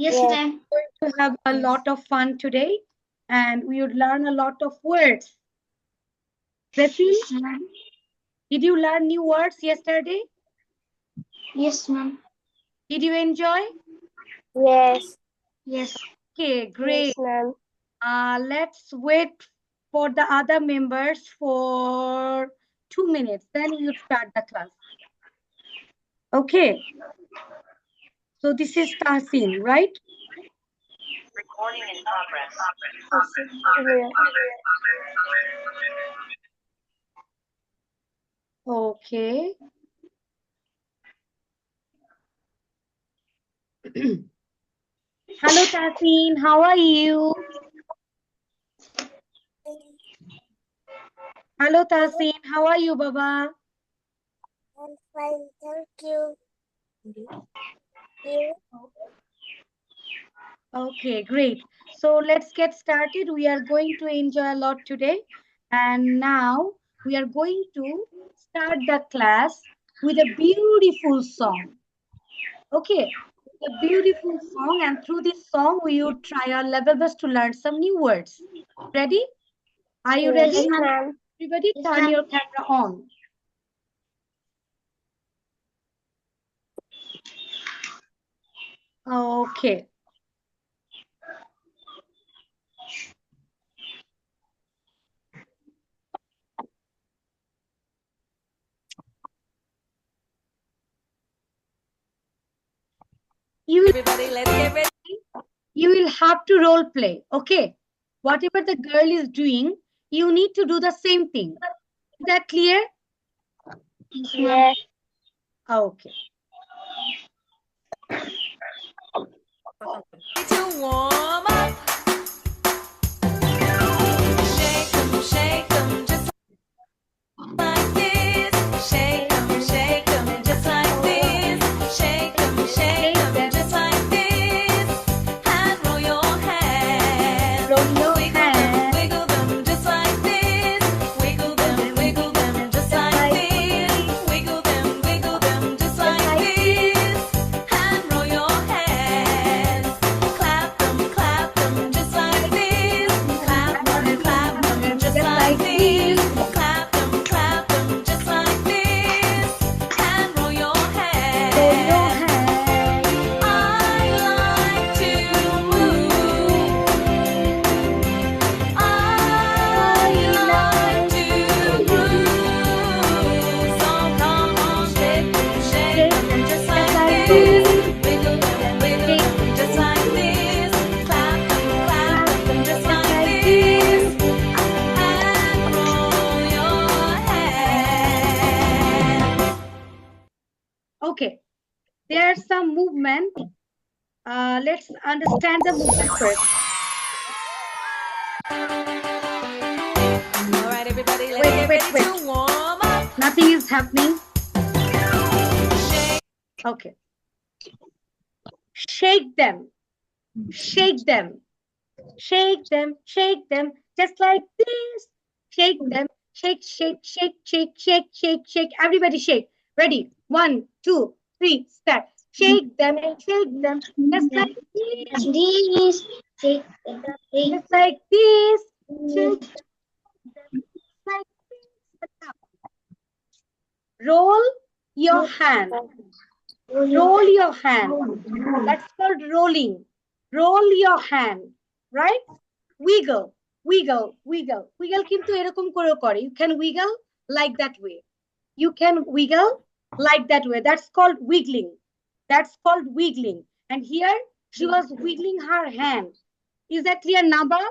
Yes, Yes. ma'am. We're going to have a lot of fun today and we would learn a lot of words. Cecil, Yes, ma'am. did you learn new words yesterday? Yes, ma'am. Did you enjoy? Yes. Yes. Okay, great. Yes, ma'am. Let's wait for the other members for 2 minutes. Then we'll start the class. Okay. So this is Tahsin, right? Recording in progress. Clear. Okay. Hello, Tahsin. How are you? Hello, Tahsin. How are you, Baba? I'm fine, thank you. You? Okay, great. So let's get started. We are going to enjoy a lot today. And now we are going to start the class with a beautiful song. Okay, a beautiful song. And through this song, we would try our level best to learn some new words. Ready? Are you Yes, ready? ma'am. Everybody, Yes, turn ma'am. your camera on. Okay. Everybody, let's get ready. You will have to role play. Okay. Whatever the girl is doing, you need to do the same thing. Is that clear? Yes, ma'am. Yes. Okay. To warm up. Shake 'em just like this. Shake 'em just like this. Shake 'em just like this. And roll your hands. Roll your hands. Wiggle them just like this. Wiggle them just like this. Wiggle them just like this. And roll your hands. Clap them just like this. Clap them just like this. Clap them just like this. And roll your hands. Roll your hands. I like to move. I like to groove. So come on, shake them just like this. Wiggle them just like this. Clap them just like this. And roll your hands. Okay. There's some movement. Let's understand the movement first. All right, everybody, let's Wait, get wait, ready wait. to warm up. Nothing is happening. Shake. Okay. Shake them. Shake them. Shake them. Shake them. Just like this. Shake them. Shake, shake, shake, shake, shake, shake, shake. Everybody shake. Ready? 1, 2, 3, start. Shake them. Shake them. Just like this. This. Shake. Just like this. Shake them. Like this. Roll your hand. Roll your hand. That's called rolling. Roll your hand. Right? Wiggle. Wiggle. Wiggle. Wiggle কিন্তু এরকম করে করে. You can wiggle like that way. You can wiggle like that way. That's called wiggling. That's called wiggling. And here she was wiggling her hand. Is that clear, Naba?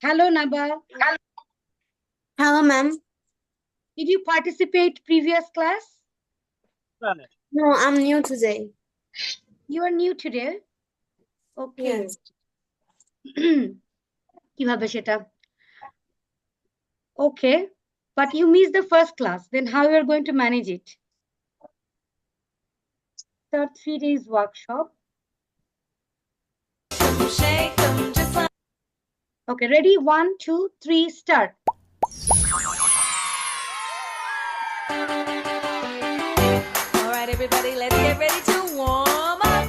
Hello, Naba. Hello, ma'am. Did you participate previous class? No, I'm new today. You are new today? Okay. Yes. কিভাবে সেটা? Okay, but you missed the first class. Then how you are going to manage it? Start 3 days workshop. Shake them just like. Okay, ready? 1, 2, 3, start. All right, everybody, let's get ready to warm up.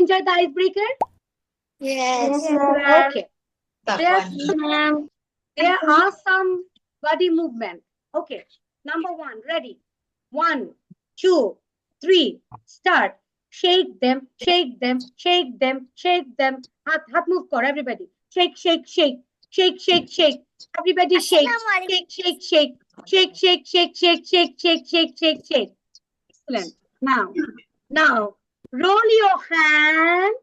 enjoy the icebreaker? Yes. Okay. There are some body movement. Okay. Number 1, ready? 1, 2, 3, start. Shake them, shake them, shake them, shake them. Hat move kor, everybody. Shake, shake, shake, shake, shake, shake. Everybody shake, shake, shake, shake, shake, shake, shake, shake, shake, shake, shake, shake, shake. Excellent. Now, roll your hand,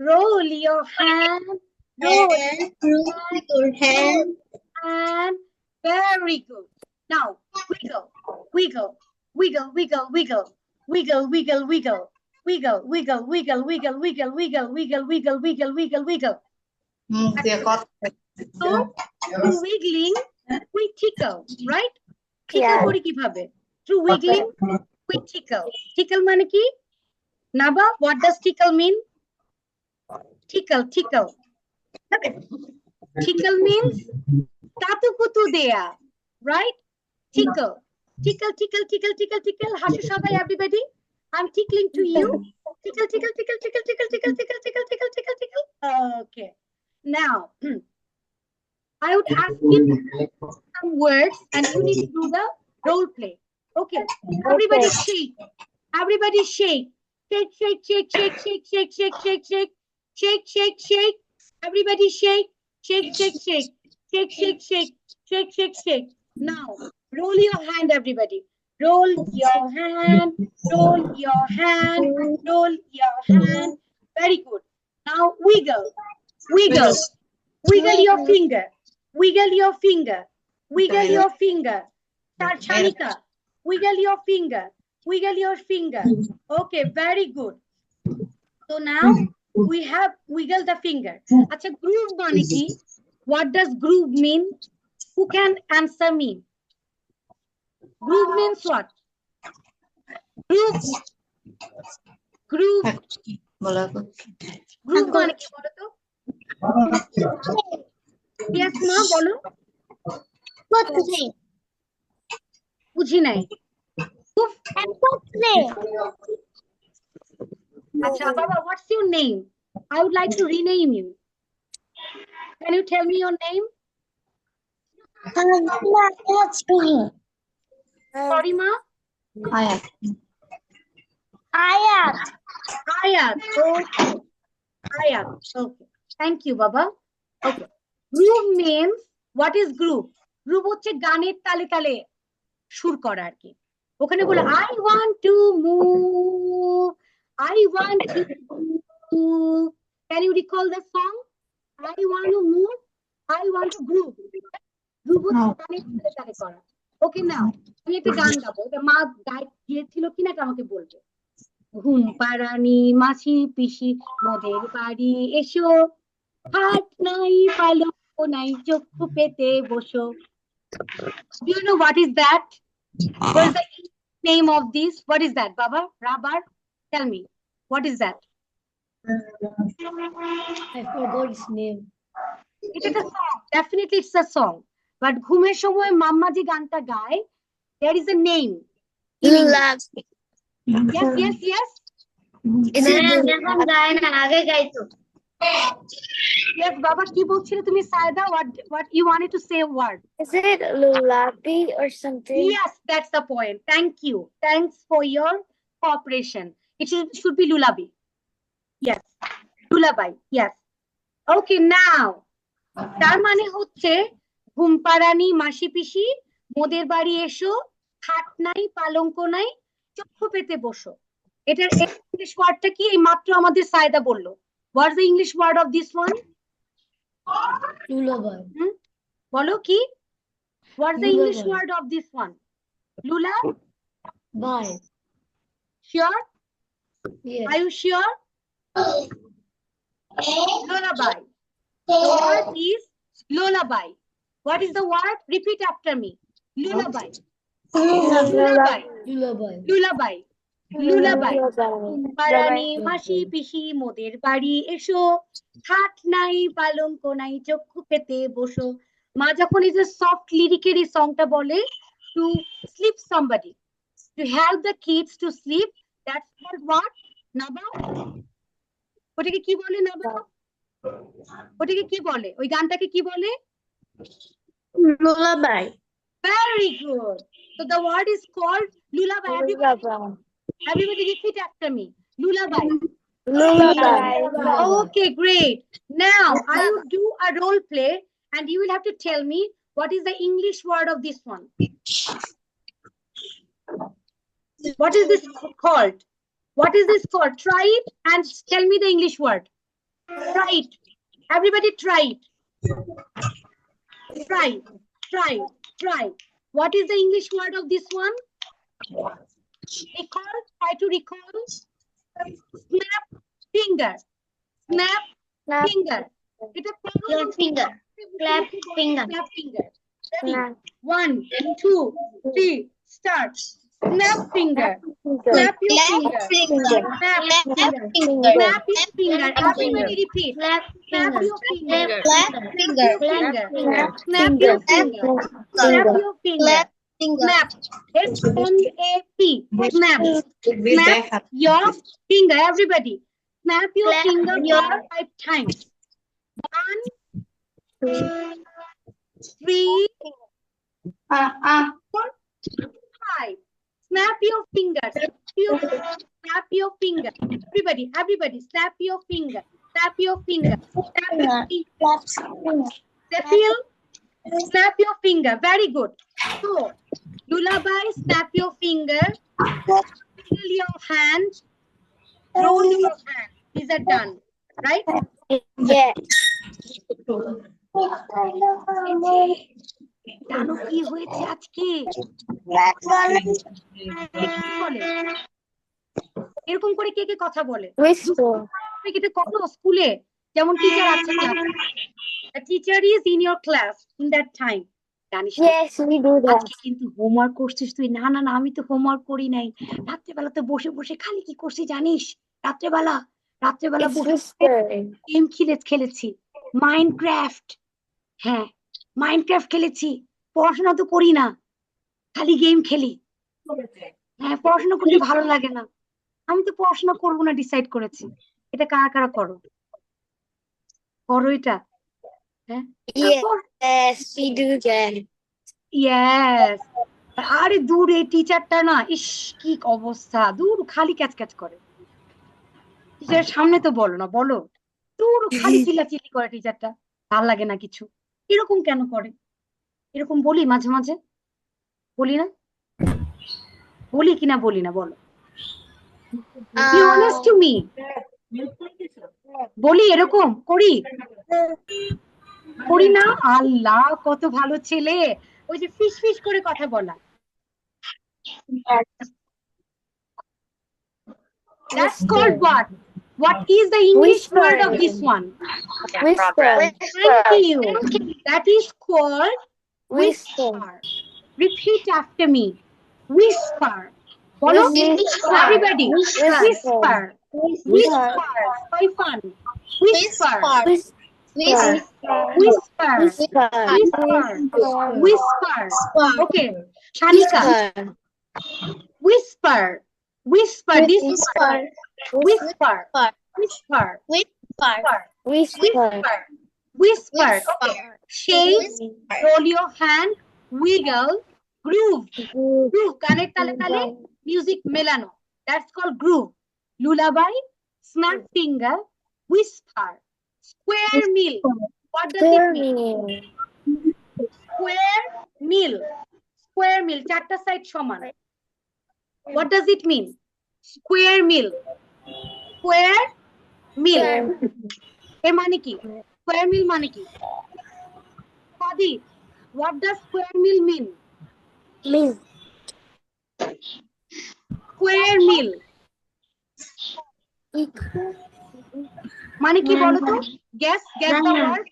roll your hand, roll Your hand. and very good. Now wiggle, wiggle, wiggle, wiggle, wiggle, wiggle, wiggle, wiggle, wiggle, wiggle, wiggle, wiggle, wiggle, wiggle, wiggle, wiggle, wiggle, wiggle, wiggle. So through wiggling, we tickle, right? Tickle kori kibhabe? Through wiggling, we tickle. Tickle mane ki? Naba, what does tickle mean? Tickle, tickle. Tickle means tatu kutu deya, right? Tickle, tickle, tickle, tickle, tickle, tickle. Hasho shobai, everybody. I'm tickling to you. Tickle, tickle, tickle, tickle, tickle, tickle, tickle, tickle, tickle, tickle, tickle. Okay. Now, I would ask you some words, and you need to do the role play. Okay. Everybody shake. Everybody shake. Shake, shake, shake, shake, shake, shake, shake, shake, shake, shake, shake, shake. Everybody shake. Shake, shake, shake, shake, shake, shake, shake, shake, shake. Now, roll your hand, everybody. Roll your hand, roll your hand, roll your hand. Very good. Now, wiggle, wiggle, wiggle your finger, wiggle your finger, wiggle your finger. Shanika, wiggle your finger, wiggle your finger. Okay, very good. So now, we have wiggle the finger. Acha, groove mane ki? What does groove mean? Who can answer me? Groove means what? Groove. Groove. Groove mane ki bolo to? Yes, ma, bolo. Bujhi nai. Groove. Acha, Baba, what's your name? I would like to rename you. Can you tell me your name? Sorry, ma. Ayat. Okay. Ayat. Okay. Thank you, Baba. Okay. Groove means, what is groove? Groove হচ্ছে গানের তালে তালে সুর করা আর কি। ওখানে বলে I want to move. I want to move. Can you recall the song? I want to move. I want to groove. Groove হচ্ছে গানের তালে তালে করা। Okay, now আমি একটা গান গাবো। এটা মা গিয়েছিল কিনা এটা আমাকে বলবে। ঘুম পাড়ানি মাসি পিসি মোদের বাড়ি এসো, হাত নাই পালক নাই চক্ষু পেতে বসো। Do you know what is that? What is the name of this? What is that, Baba? Rabar? Tell me. What is that? I forgot its name. It is a song. Definitely it's a song. But ঘুমের সময় মাম্মা যে গানটা গায়, there is a name. Lullaby. Yes, yes, yes. এখন গায় না, আগে গাইতো। Yes, Baba, কি বলছিলে তুমি Saida? What you wanted to say a word? Is it lullaby or something? Yes, that's the point. Thank you. Thanks for your cooperation. It should be lullaby. Yes. Lullaby. Yes. Okay, now. তার মানে হচ্ছে ঘুম পাড়ানি মাসি পিসি মোদের বাড়ি এসো, খাট নাই পালঙ্ক নাই চক্ষু পেতে বসো। এটার ইংলিশ ওয়ার্ডটা কি? এই মাত্র আমাদের সায়দা বললো। What's the English word of this one? Lullaby. বলো কি? What's the English Lullaby. word of this one? Lula? Bye. Sure? Yes. Are you sure? Lullaby. The word is lullaby. What is the word? Repeat after me. Lullaby. Lullaby. Lullaby. Lullaby. Lullaby. পারানি মাসি পিসি মোদের বাড়ি এসো, হাত নাই পালঙ্ক নাই চক্ষু পেতে বসো। মা যখন এই যে সফট লিরিকের এই সংটা বলে, to sleep somebody, to help the kids to sleep, that's called what? Naba? ওটাকে কি বলে না বাবা? ওটাকে কি বলে? ওই গানটাকে কি বলে? Lullaby. Very good. So the word is called lullaby. Everybody repeat after me. Lullaby. Lullaby. Okay, great. Now I will do a role play and you will have to tell me what is the English word of this one. What is this called? What is this called? Try it and tell me the English word. Try it. Everybody try it. Try. What is the English word of this one? Recall. Try to recall. Snap finger. Snap finger. It is Your finger. Clap finger. Snap finger. Ready? 1, 2, 3. Start. Snap finger. Snap your finger. Snap finger. Snap your finger. Everybody repeat. Clap Snap finger. your finger. Clap Finger. Snap your finger. Snap your finger. Snap. S-N-A-P. Snap. Snap your finger. Everybody. Snap your Clap finger your- 5 times. 1, 2, 3, 4, 5. Snap your fingers. Snap your finger. Everybody, snap your finger. Snap your finger. Snap your finger. Cecil, snap your finger. Very good. So, lullaby, snap your finger. Roll your hand. Roll your hand. These are done. Right? Yes. জানো কি হয়েছে আজকে? বলে এরকম করে কে কে কথা বলে? Whisper. এটা কত স্কুলে যেমন টিচার আছে ক্লাসে, the teacher is in your class in that time. জানিস না Yes, we do that. আজকে কিন্তু হোমওয়ার্ক করছিস তুই? না না না, আমি তো হোমওয়ার্ক করি নাই। রাত্রেবেলাতে বসে বসে খালি কি করছি জানিস? রাত্রেবেলা It's বসে whispering. গেম খেলেছি, মাইনক্রাফট। হ্যাঁ, মাইনক্রাফট খেলেছি। পড়াশোনা তো করি না, খালি গেম খেলি। হ্যাঁ, পড়াশোনা করতে ভালো লাগে না। আমি তো পড়াশোনা করবো না ডিসাইড করেছি। এটা কারা কারা করো এটা? হ্যাঁ, Yes, we do that. Yes. আরে দূর, এই টিচারটা না, ইস কি অবস্থা, দূর খালি ক্যাচ করে। টিচারের সামনে তো বলো না, বলো। দূর খালি চিল্লাচিল্লি করে টিচারটা, ভাল লাগে না কিছু। এরকম কেন করে? এরকম বলি মাঝে মাঝে, বলি না? বলি কিনা বলি না বলো? Be honest to me. বলি এরকম করি না? আল্লাহ কত ভালো ছেলে, ওই যে ফিস ফিস করে কথা বলা। That's called what? What is the English word of this one? Whisper. Thank you. That is called Whisper. whisper. Repeat after me. Whisper. Follow? Everybody. Whisper. Whisper. Very fun. Whisper. Whisper. Whisper. Okay. Shanika. Whisper. This word. Whisper. Whisper. Okay. Shake. Roll your hand. Wiggle. Groove. Ganer tale tale. Music melano. That's called groove. Lullaby. Snap finger. Whisper. Square meal. What does it mean? Square meal. Square meal. Chatta side সমান. What does it mean? Square meal. Square meal. এর মানে কি? Square meal মানে কি? Sadi, what does square meal mean? Square meal. মানে কি বলো তো? Guess the word.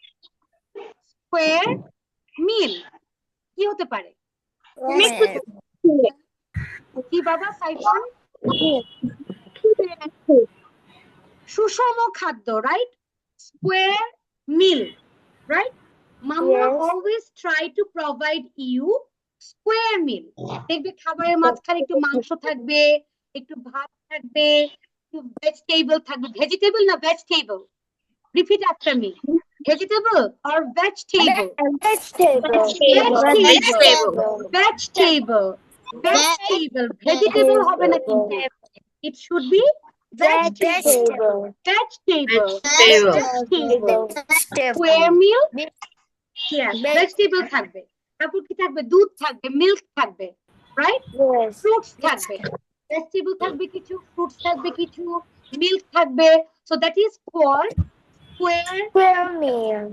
Square meal. কি হতে পারে? কি বাবা সাইফান? সুষম খাদ্য, right? Square meal, right? Mama always try to provide you square meal. দেখবে খাবারের মাঝখানে একটু মাংস থাকবে, একটু ভাত থাকবে, vegetable থাকবে, vegetable না vegetable, repeat after me, vegetable or vegetable, Vegetable. vegetable, vegetable, vegetable হবে না কিন্তু, it should be vegetable, Vegetable. vegetable, square meal, yes, vegetable থাকবে, তারপর কি থাকবে, দুধ থাকবে, milk থাকবে, right, Yes. fruits থাকবে, vegetable থাকবে কিছু, fruits থাকবে কিছু, milk থাকবে, so that is called square Square meal.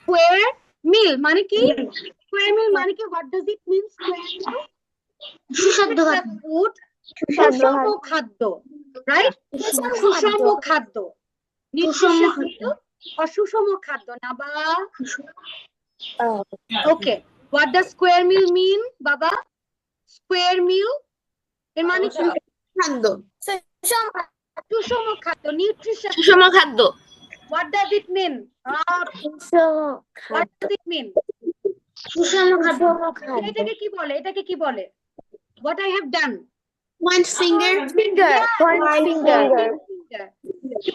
square meal মানে কি, square meal মানে কি, what does it mean square meal, food, সুষম খাদ্য, right, সুষম খাদ্য, nutritious meal, অসুষম খাদ্য না বা, Oh. okay, what does square meal mean baba, square meal এর মানে কি, সুষম খাদ্য, nutritious, what does it mean, what does it mean, এটাকে কি বলে, এটাকে কি বলে, what I have done, Finger. Point finger.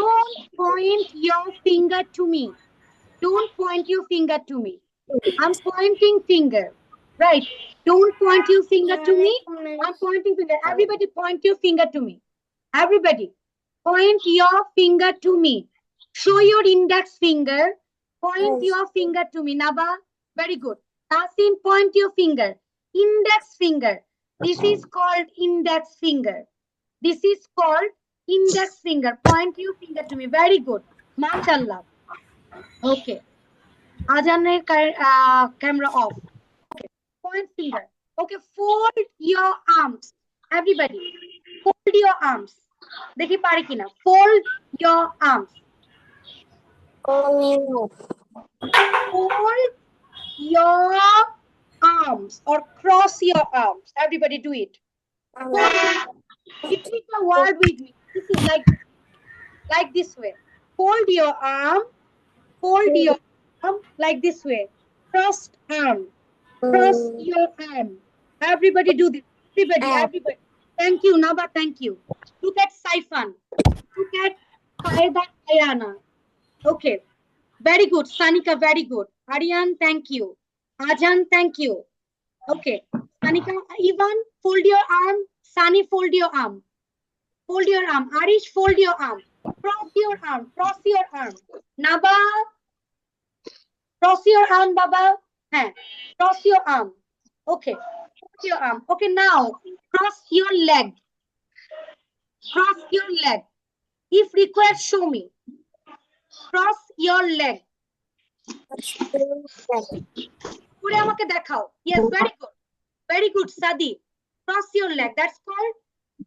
don't point your finger to me, don't point your finger to me, I'm pointing finger, right, don't point your finger to me, I'm pointing finger, everybody point your finger to me, everybody point your finger to me, show your index finger, point Yes. your finger to me, Naba, very good, Tasin, point your finger, index finger, this is called index finger, this is called index finger, point your finger to me, very good, mashallah, okay, Ajaner camera off, okay, point finger, okay, fold your arms, everybody fold your arms, দেখি পারি কিনা, fold your arms, Oh. fold your arms or cross your arms, everybody do it, repeat the word with me, this is like this way, fold your arm, fold your arm like this way, crossed arm, cross your arm, everybody do this, everybody, thank you Naba, thank you, look at Saifan, look at Faida Ayana, okay, very good, Sanika, very good, Aryan, thank you, Ajan, thank you, okay, Sanika, Ivan, fold your arm, Sani, fold your arm, Arish, fold your arm, cross your arm, Naba, cross your arm, Baba, cross your arm, okay, cross your arm, okay, now cross your leg, if required show me, cross your leg, করে আমাকে দেখাও, yes, very good Sadi, cross your leg, that's called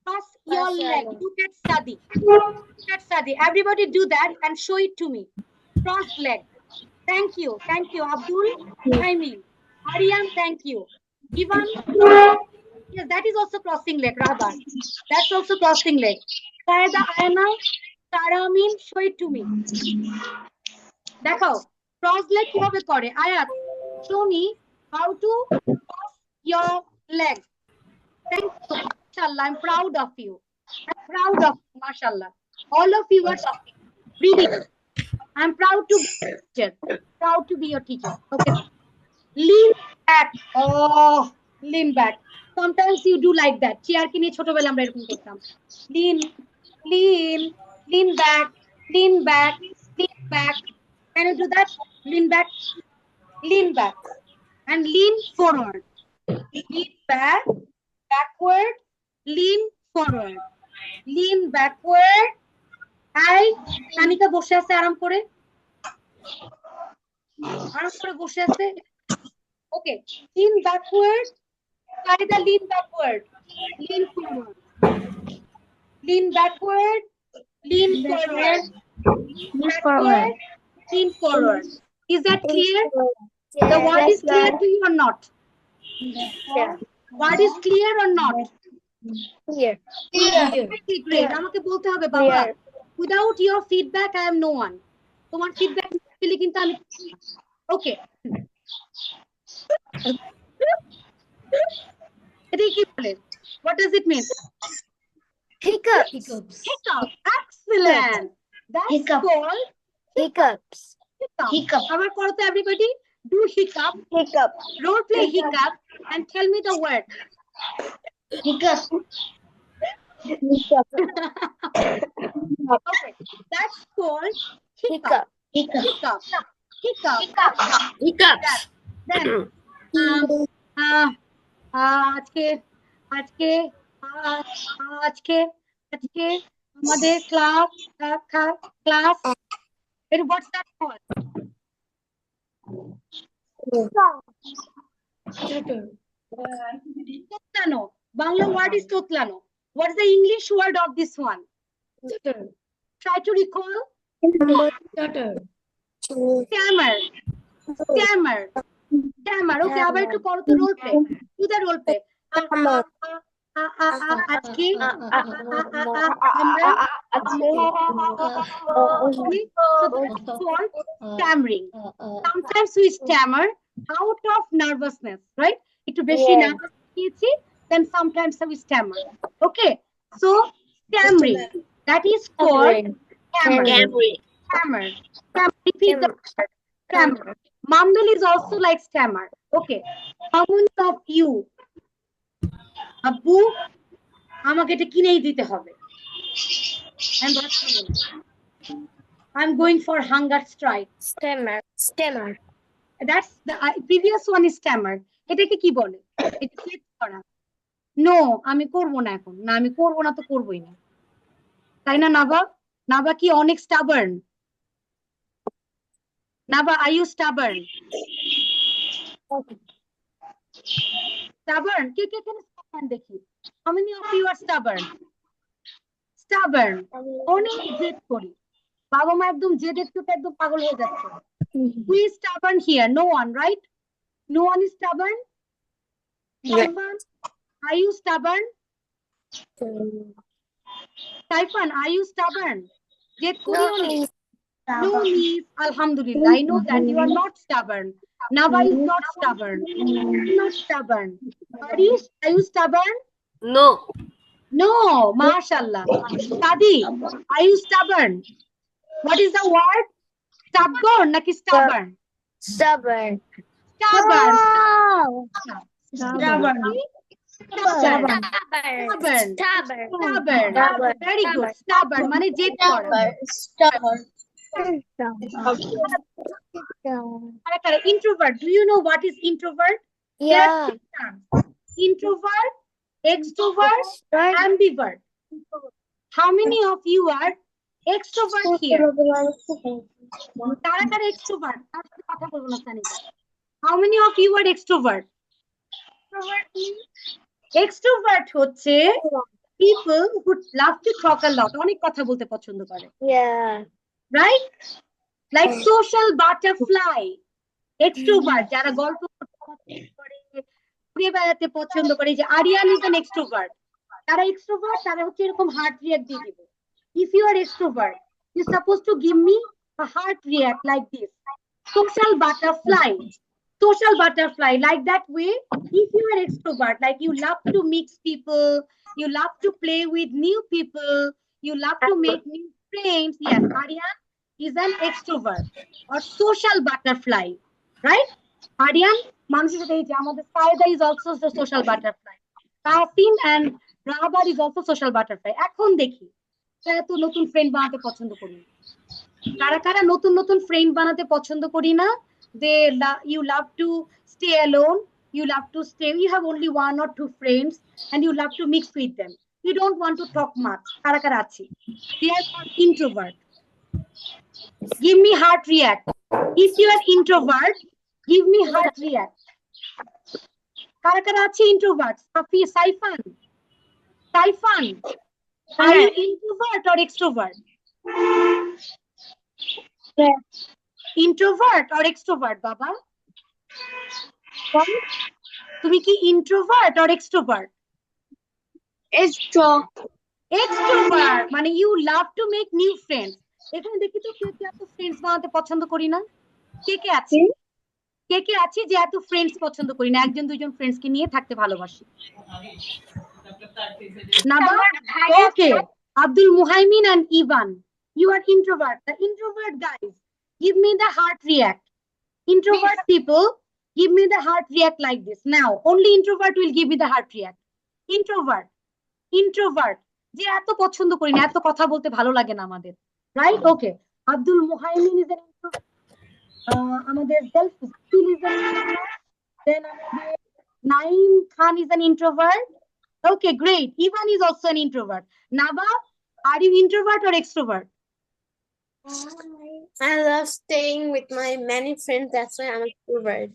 cross your leg, look at Sadi, everybody do that and show it to me, cross leg, thank you Abdul Haimin, Aryan, thank you, Ivan, yes, that is also crossing leg, Rahban, that's also crossing leg, Saida Ayana, Taramin, show it to me, দেখাও cross leg কিভাবে করে, Ayat, show me how to cross your leg, thank you, mashallah, I'm proud of you, mashallah, all of you are talking, really, I'm proud to be your teacher, okay, lean back, lean back, sometimes you do like that, chair কিনে ছোটবেলা আমরা এরকম করতাম, lean back, can you do that, lean back and lean forward, lean back, backward, lean forward, lean backward, I Anika বসে আছে আরাম করে বসে আছে, okay, lean backward, Saida, lean backward, lean forward, lean backward, lean forward, lean forward, is that clear, the word is clear to you or not, word is clear or not, Here. great, আমাকে বলতে হবে বাবা, without your feedback I am no one, তোমার feedback পেলে কিন্তু আমি, okay, এটা কি বলে, what does it mean, Hiccups. Hiccup. Excellent. That's Hiccup. called Hiccups. hiccup. Hiccup. Abar koro to everybody. Do hiccup. Hiccup. Role play hiccup and tell me the word. Hiccup. Okay. That's called hiccup. Hiccup. Hiccup. Hiccup. Hiccup. Hiccups. Then আজকে আজকে আজকে আজকে আমাদের class what's that called? তোতলানো. Bangla word is তোতলানো. What's the English word of this one? Try to recall. Stammer. Stammer. Stammer. Okay, আবার একটু করো তো role play. Do the role play. আজকে আমরা stammering. Sometimes we stammer out of nervousness, right? একটু বেশি Yes. nervous হয়েছি, then sometimes we stammer. Okay, so stammering, that is called stammer. Stammer. Repeat the word. Stammer. Mumble is also like stammer. Okay. How many of you? Abbu, আমাকে এটা কিনেই দিতে হবে। I'm going for hunger strike. Stammer. That's the previous one is stammer. এটাকে কি বলে? এটা check করা। No, আমি করব না এখন। না আমি করব না তো করবই না। তাই না নাবা? নাবা কি অনেক stubborn? Naba, are you stubborn? Stubborn? K stubborn দেখি? How many of you are stubborn? Stubborn. অনেক জেদ করি। বাবা মা একদম জেদের চোটে একদম পাগল হয়ে যাচ্ছে। Who is stubborn here? No one, right? No one is stubborn? Saifan, are you stubborn? Saifan, are you stubborn? জেদ করি অনেক? No, Miss. Alhamdulillah. I know that you are not stubborn. Naba is not stubborn. Not stubborn. Harish, are you stubborn? No. No, mashallah. Sadi, are you stubborn? What is the word? Stubborn, naki stubborn? Stubborn. Stubborn. Stubborn. Stubborn. Stubborn. Very good. Stubborn. Mane jed kora. Introvert. Do you know what is introvert? Yeah. Introvert, extrovert, ambivert. How many of you are extrovert here? Tara extrovert. How many of you are extrovert? Extrovert হচ্ছে people who love to talk a lot. অনেক কথা বলতে পছন্দ করে। Yeah. Right? Like social butterfly. Extrovert যারা গল্প করতে পছন্দ করে, ঘুরে বেড়াতে পছন্দ করে, যে আরিয়ান is an extrovert. তারা extrovert, তারা হচ্ছে এরকম heart react দিয়ে দিবে। If you are extrovert, you're supposed to give me a heart react like this. Social butterfly. Social butterfly, like that way. If you are extrovert, like you love to mix people, you love to play with new people, you love to make new friends. Yes, Aryan is an extrovert or social butterfly, right? Aryan, মানুষের সাথে এই যে আমাদের Saida is also the social butterfly. Kasim and Rahabar is also social butterfly. এখন দেখি তারা তো নতুন ফ্রেন্ড বানাতে পছন্দ করি না। কারা কারা নতুন নতুন ফ্রেন্ড বানাতে পছন্দ করি না? You love to stay alone, you love to stay, you have only one or two friends and you love to mix with them, you don't want to talk much. Kara kara achi? They are called introvert. Give me heart react. If you are introvert, give me heart react. Kara kara achi introvert? Saifan, are you introvert or extrovert? Introvert or extrovert, Baba? তুমি কি introvert or extrovert? Extrovert মানে you love to make new friends. এখানে দেখি তো কে কে এত friends বানাতে পছন্দ করি না? কে কে আছে? কে কে আছে যে এত ফ্রেন্ডস পছন্দ করি না? একজন দুইজন ফ্রেন্ডস কে নিয়ে থাকতে ভালোবাসি। Naba? Okay. Abdul Muhaimin and Ivan. You are introvert. The introvert guys, give me the heart react. Introvert people, give me the heart react like this. Now, only introvert will give me the heart react. Introvert. Introvert. যে এত পছন্দ করি না, এত কথা বলতে ভালো লাগে না আমাদের। Right? Okay. Abdul Muhaimin is an introvert. আমাদের Delphine is an introvert. Then আমাদের Naeem Khan is an introvert. Okay, great. Ivan is also an introvert. Naba, are you introvert or extrovert? I love staying with my many friends. That's why I'm an extrovert.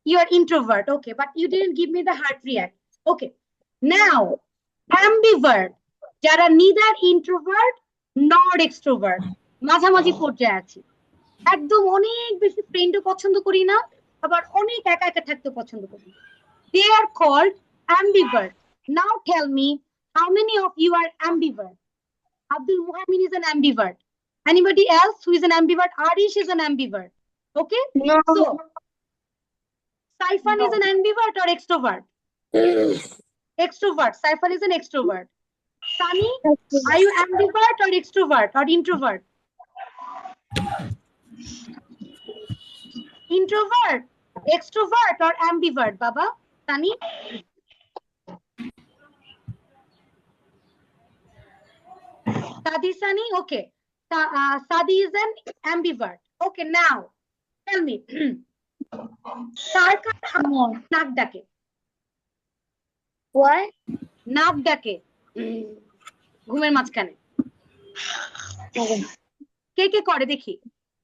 You are introvert. Okay, but you didn't give me the heart react. Okay. Now, ambivert. যারা neither introvert nor extrovert. মাঝামাঝি পর্যায়ে আছে। একদম অনেক বেশি ফ্রেন্ডও পছন্দ করি না, আবার অনেক একা একা থাকতে পছন্দ করি। They are called ambivert. Now tell me, how many of you are ambivert? Abdul Muhaimin is an ambivert. Anybody else who is an ambivert? Arish is an ambivert. Okay? No. So, Saifan is an ambivert or extrovert? Extrovert. Saifan is an extrovert. Sunny, are you ambivert or extrovert or introvert? Introvert, extrovert or ambivert, Baba? Sunny? Sadi Sunny? Okay. Sadi is an ambivert. Okay, now tell me. নাক ডাকে What? নাক ডাকে ঘুমের মাঝখানে কে কে করে দেখি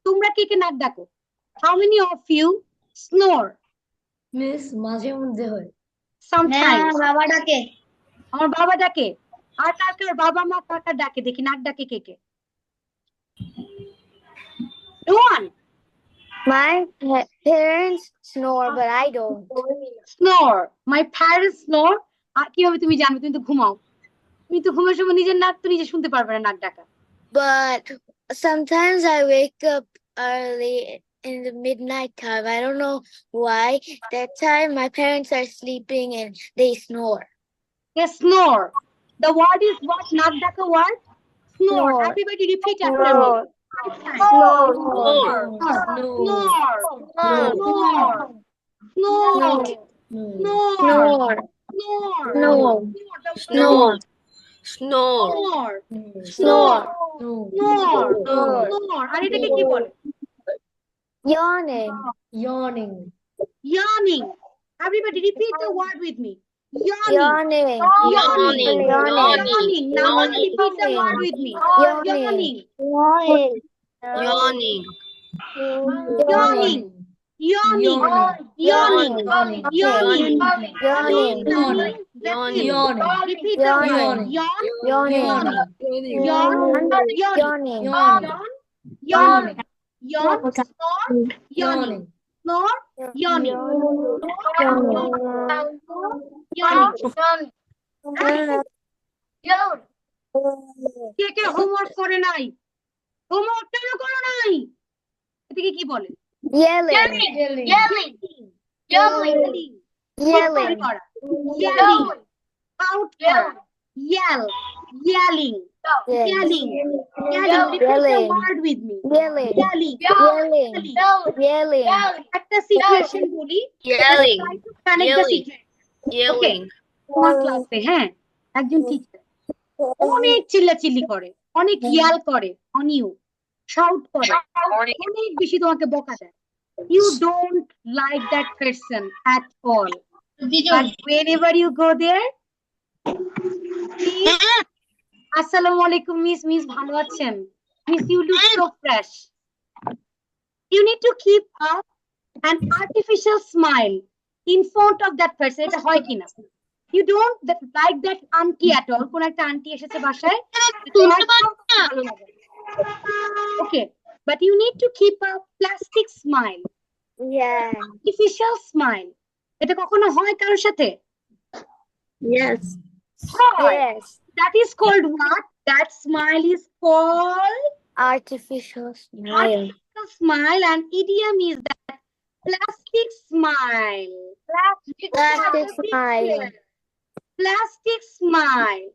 তোমরা কে কে নাক ডাকো how many of you snore miss মাঝে মধ্যে হয় sometimes বাবা ডাকে আমার বাবা ডাকে আর কার কার বাবা মা কার কার ডাকে দেখি নাক ডাকে কে কে no one My parents snore, but I don't. snore my parents snore আর কিভাবে তুমি জানবে তুমি তো ঘুমাও তুমি তো ঘুমের সময় নিজের নাক তো নিজে শুনতে পারবে না নাক ডাকা But sometimes I wake up early in the midnight time. I don't know why. That time my parents are sleeping and they snore. they snore the word is what নাক ডাকা word snore Snore. everybody repeat after me Snore. snore snore snore snore snore Snore. snore Snore. snore Snore. snore snore আর এটাকে কি বলে Yawning. yawning yawning everybody repeat the word with me yawning Yawning. yawning Yawning. now repeat the word with me Yawning. yawning Yawning. yawning yawning yawning yawning Yawning. Yawning. repeat the word Yawning. yawn Yawning. yawn Yawning. yawn yawn snore yawning yawning snore yawning K K homework করে নাই homework কেন করো নাই এটাকে কি বলে Yelling. yelling Yelling. করা yelling out করা yell yelling yelling yelling repeat the Yelling. word with me Yelling. yelling Yelling. yelling Yelling. একটা সিচুয়েশন বলি Yelling. try to connect the situation Yelling. তোমার ক্লাসে হ্যাঁ একজন টিচার অনেক চিল্লাচিল্লি করে অনেক ইয়াল করে অন ইউ শাউট করে অনেক বেশি তোমাকে বকা দেয় you don't like that person at all but whenever you go there আসসালামু আলাইকুম মিস ভালো আছেন miss you look so fresh you need to keep up an artificial smile in front of that person এটা হয় কিনা you don't like that auntie at all কোন একটা aunty এসেছে বাসায় তোমার ভালো লাগে okay but you need to keep a plastic smile Yeah. artificial smile এটা কখনো হয় কারোর সাথে Yes. হয় Yes. that is called what that smile is called Artificial smile. artificial smile and idiom is that plastic smile Plastic smile. Plastic smile.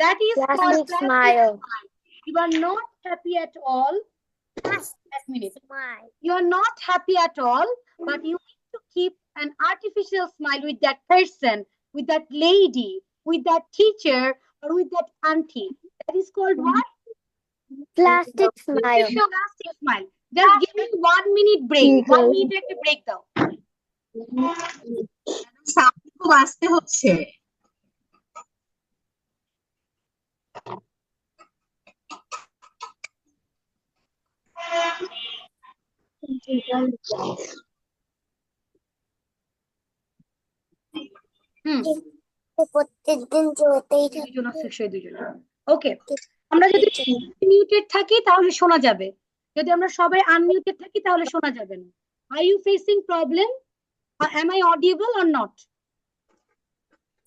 That is called Plastic plastic smile. smile. You are not happy at all. One minute. Smile. You are not happy at all, but you need to keep an artificial smile with that person, with that lady, with that teacher, or with that auntie. That is called what? Plastic smile. Plastic smile. Just give me 1 minute break. 1 minute একটা break দাও। Sound খুব আসতে হচ্ছে। হুম প্রত্যেকদিন চলতেই থাকে। দুজন অবশ্যই দুজন। ওকে, আমরা যদি মিউটেড থাকি তাহলে শোনা যাবে, যদি আমরা সবাই আনমিউটেড থাকি তাহলে শোনা যাবে না। Are you facing problem? Am I audible or not?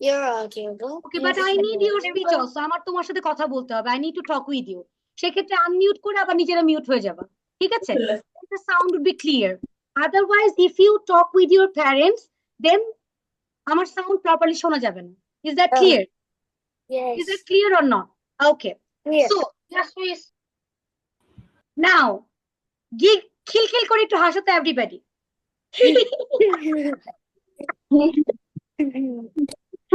You're audible. Okay, but I need your speech also. আমার তোমার সাথে কথা বলতে হবে। I need to talk with you. সেক্ষেত্রে আনমিউট করে আবার নিজেরা মিউট হয়ে যাবা, ঠিক আছে? The sound would be clear. Otherwise, if you talk with your parents, then আমার sound properly শোনা যাবে না। Is that clear? Yes. Is that clear or not? Okay. Yes. So, now, খিলখিল করে একটু হাসো তো everybody.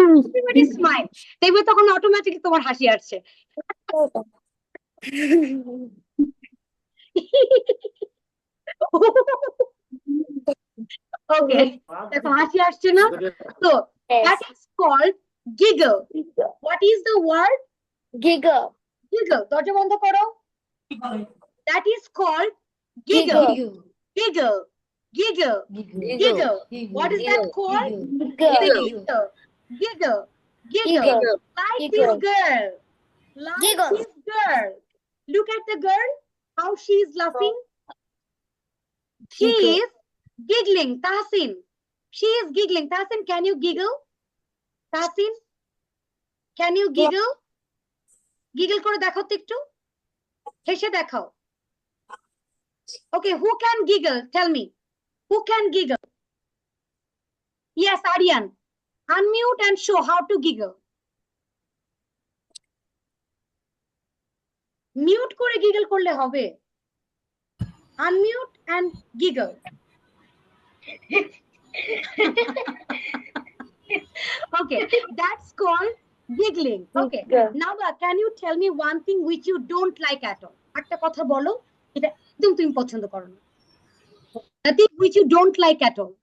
Everybody smile. দেখবে তখন অটোমেটিক তোমার হাসি আসছে। Okay, দেখো হাসি আসছে না? So, that is called giggle. What is the word? Giggle. Giggle. দরজা বন্ধ করো। That is called giggle. Giggle. Giggle. Giggle. What is that called? Giggle. Giggle. Giggle. Giggle. Giggle. Like Giggle. this girl. Like Giggle. this girl. Look at the girl. How she is laughing. She Giggle. is giggling. Tahsin. She is giggling. Tahsin, can you giggle? Tahsin, can you giggle? Giggle করে দেখাও তো একটু। হেসে দেখাও। Okay, who can giggle? Tell me. Who can giggle? Yes, Aryan. Unmute and show how to giggle. Mute করে giggle করলে হবে। Unmute and giggle. Okay, that's called giggling. Okay, Giggle. now can you tell me one thing which you don't like at all? একটা কথা বলো, এটা একদম তুমি পছন্দ করো না। Nothing which you don't like at all.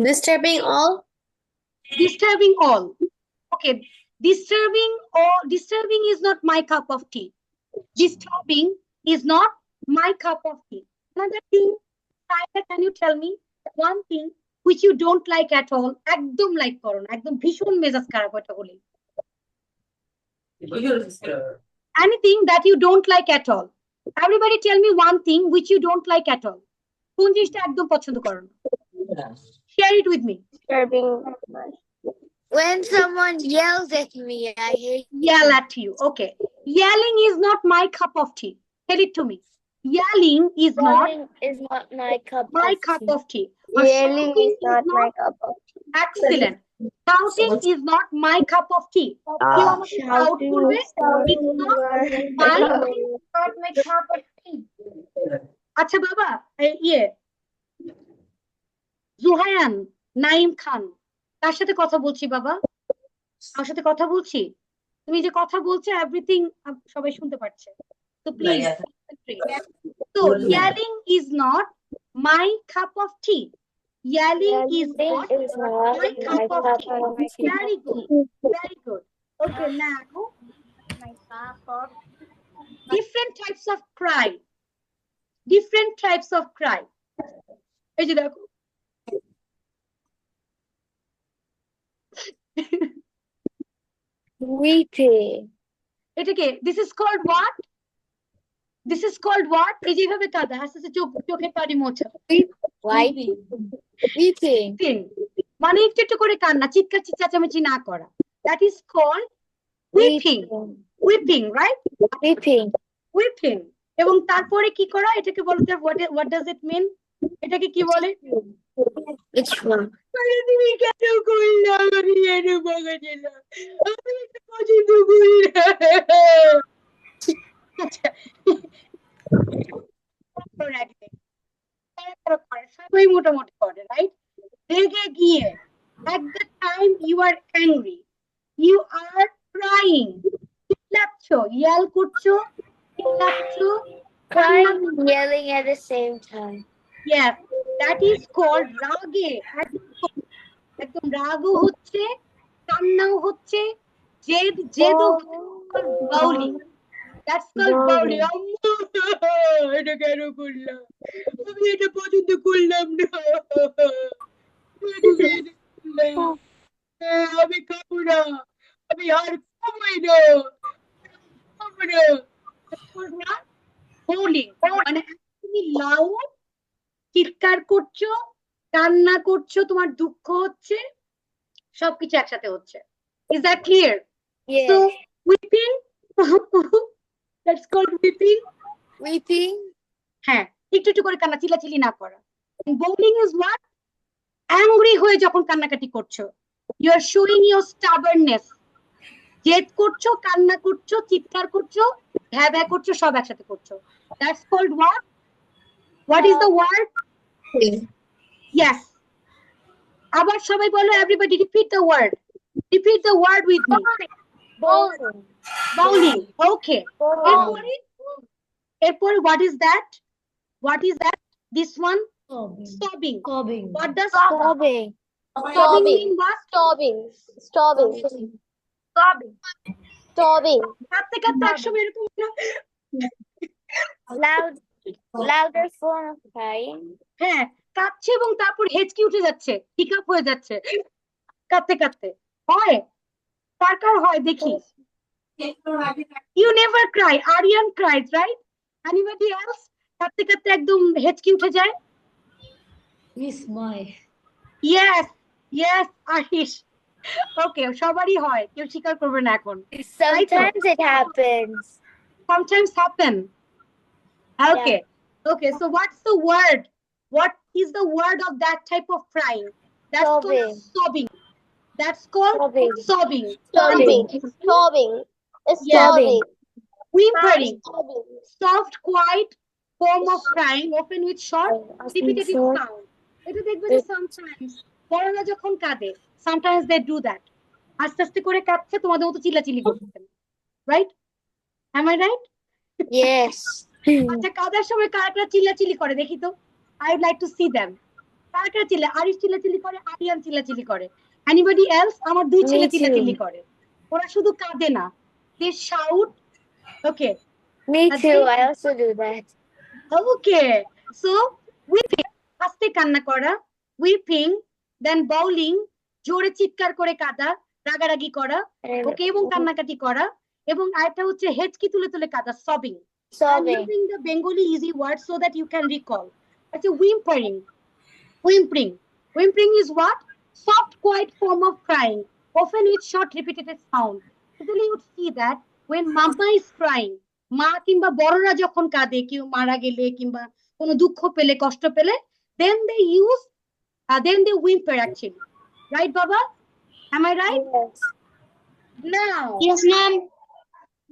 Disturbing all. Disturbing all. Okay, disturbing is not my cup of tea. Disturbing is not my cup of tea. Another thing, Saida, can you tell me one thing which you don't like at all? একদম like করো না, একদম ভীষণ মেজাজ খারাপ ওটা বলি। Anything that you don't like at all. Everybody tell me one thing which you don't like at all. কোন জিনিসটা একদম পছন্দ করো না? Share it with me. Disturbing. When someone yells at me, I hate Yell at you. Okay. Yelling is not my cup of tea. Tell it to me. Yelling is not Yelling is not my cup my of cup tea. of tea. Or shouting cup of tea. excellent. Shouting is not my cup of tea. কেউ আমাকে shout করবে, it's not my cup of tea. আচ্ছা বাবা, জুহায়ান নাইম খান, তার সাথে কথা বলছি বাবা, আমার সাথে কথা বলছি। তুমি যে কথা বলছো এভরিথিং সবাই শুনতে পাচ্ছে, তো please. So yelling is not my cup of tea. Yelling is not my cup of tea. Very good. Very good. Okay, now my cup of different types of cry. Different types of cry. এই যে দেখো, Weeping. এটাকে this is called what? This is called what? এই যে এইভাবে কাঁদা, আস্তে আস্তে চোখের পানি মোছা। Weeping. Weeping. Weeping. মানে একটু একটু করে কান্না, চিৎকার চেঁচামেচি না করা। That is called weeping. Weeping, right? Weeping. Weeping. এবং তারপরে কি করা, এটাকে বলতে what does it mean? এটাকে কি বলে? Which one? তুমি কেন করলাম? আমি কেন বকা দিলাম? আমি এটা পছন্দ করি না। আচ্ছা, রাখবে। তারা করে, সবাই মোটামুটি করে, রাইট? রেগে গিয়ে, at the time you are angry, you are crying, চিল্লাচ্ছো, yell করছো, চিল্লাচ্ছো, Crying and yelling at the same time. yes, that is called রাগে। একদম রাগও হচ্ছে, কান্নাও হচ্ছে, জেদও হচ্ছে, বাউলি। That's called বাউলি। আম্মা, এটা কেন করলাম? আমি এটা পছন্দ করলাম না। আমি খাবো না, আমি আর খাবোই না, খাবো না। Bowling, মানে তুমি লাউড চিৎকার করছো, কান্না করছো, তোমার দুঃখ হচ্ছে, সবকিছু একসাথে হচ্ছে। Is that clear? Yes. So weeping, that's called weeping. Weeping. হ্যাঁ, একটু একটু করে কান্না, চিল্লাচিল্লি না করা। Bowling is what? Angry হয়ে যখন কান্নাকাটি করছো, you are showing your stubbornness. জেদ করছো, কান্না করছো, চিৎকার করছো, ভ্যা ভ্যা করছো, সব একসাথে করছো। That's called what? What is the word? Yes. আবার সবাই বলো, everybody repeat the word. Repeat the word with me. Bowling. Bowling. Okay. Bowling. এরপরে what is that? What is that? This one? Sobbing. What does Sobbing. sobbing mean? What? Sobbing. কাঁদতে কাঁদতে একসময় এরকম না? Louder form of crying. হ্যাঁ, কাঁদছে এবং তারপর হেঁচকি উঠে যাচ্ছে, হিকাপ হয়ে যাচ্ছে কাঁদতে কাঁদতে। হয়? কার কার হয় দেখি? You never cry. Aryan cries, right? Anybody else? কাঁদতে কাঁদতে একদম হেঁচকি উঠে যায়? Yes, yes, Arish. Okay, সবারই হয়, কেউ স্বীকার করবে না এখন। Sometimes it happens. Sometimes happen. Okay, okay, so what's the word? What is the word of that type of crying? That's called sobbing. That's called sobbing. Sobbing. Whimpering. Soft, quiet form of crying, often with short, repetitive sound. এটা দেখবে যে sometimes বড়রা যখন কাঁদে, sometimes they do that. আস্তে আস্তে করে কাঁদছে, তোমাদের মতো চিল্লাচিল্লি করছে, right? Am I right? Yes. আচ্ছা, কাঁদার সময় কারা কারা চিল্লাচিল্লি করে দেখি তো? I would like to see them. কারা কারা চিল্লা? আরিশ চিল্লাচিল্লি করে, আরিয়ান চিল্লাচিল্লি করে। Anybody else? আমার দুই ছেলে Me too. চিল্লাচিল্লি করে। ওরা শুধু কাঁদে না, they shout. Okay, Me too. I also do that. okay. So weeping, আস্তে কান্না করা, weeping, then bawling, জোরে চিৎকার করে কাঁদা, রাগারাগি করা, ওকে, এবং কান্নাকাটি করা, এবং আরেকটা হচ্ছে হেঁচকি তুলে তুলে কাঁদা, sobbing. I'm Sobbing. using the Bengali easy word so that you can recall. It's a whimpering. Whimpering. Whimpering is what? Soft, quiet form of crying, often with short, repetitive sound. Usually you would see that when mama is crying, মা কিংবা বড়রা যখন কাঁদে, কেউ মারা গেলে কিংবা কোনো দুঃখ পেলে, কষ্ট পেলে, then they whimper actually. Right, Baba? Am I right? Yes. Now. Yes, ma'am.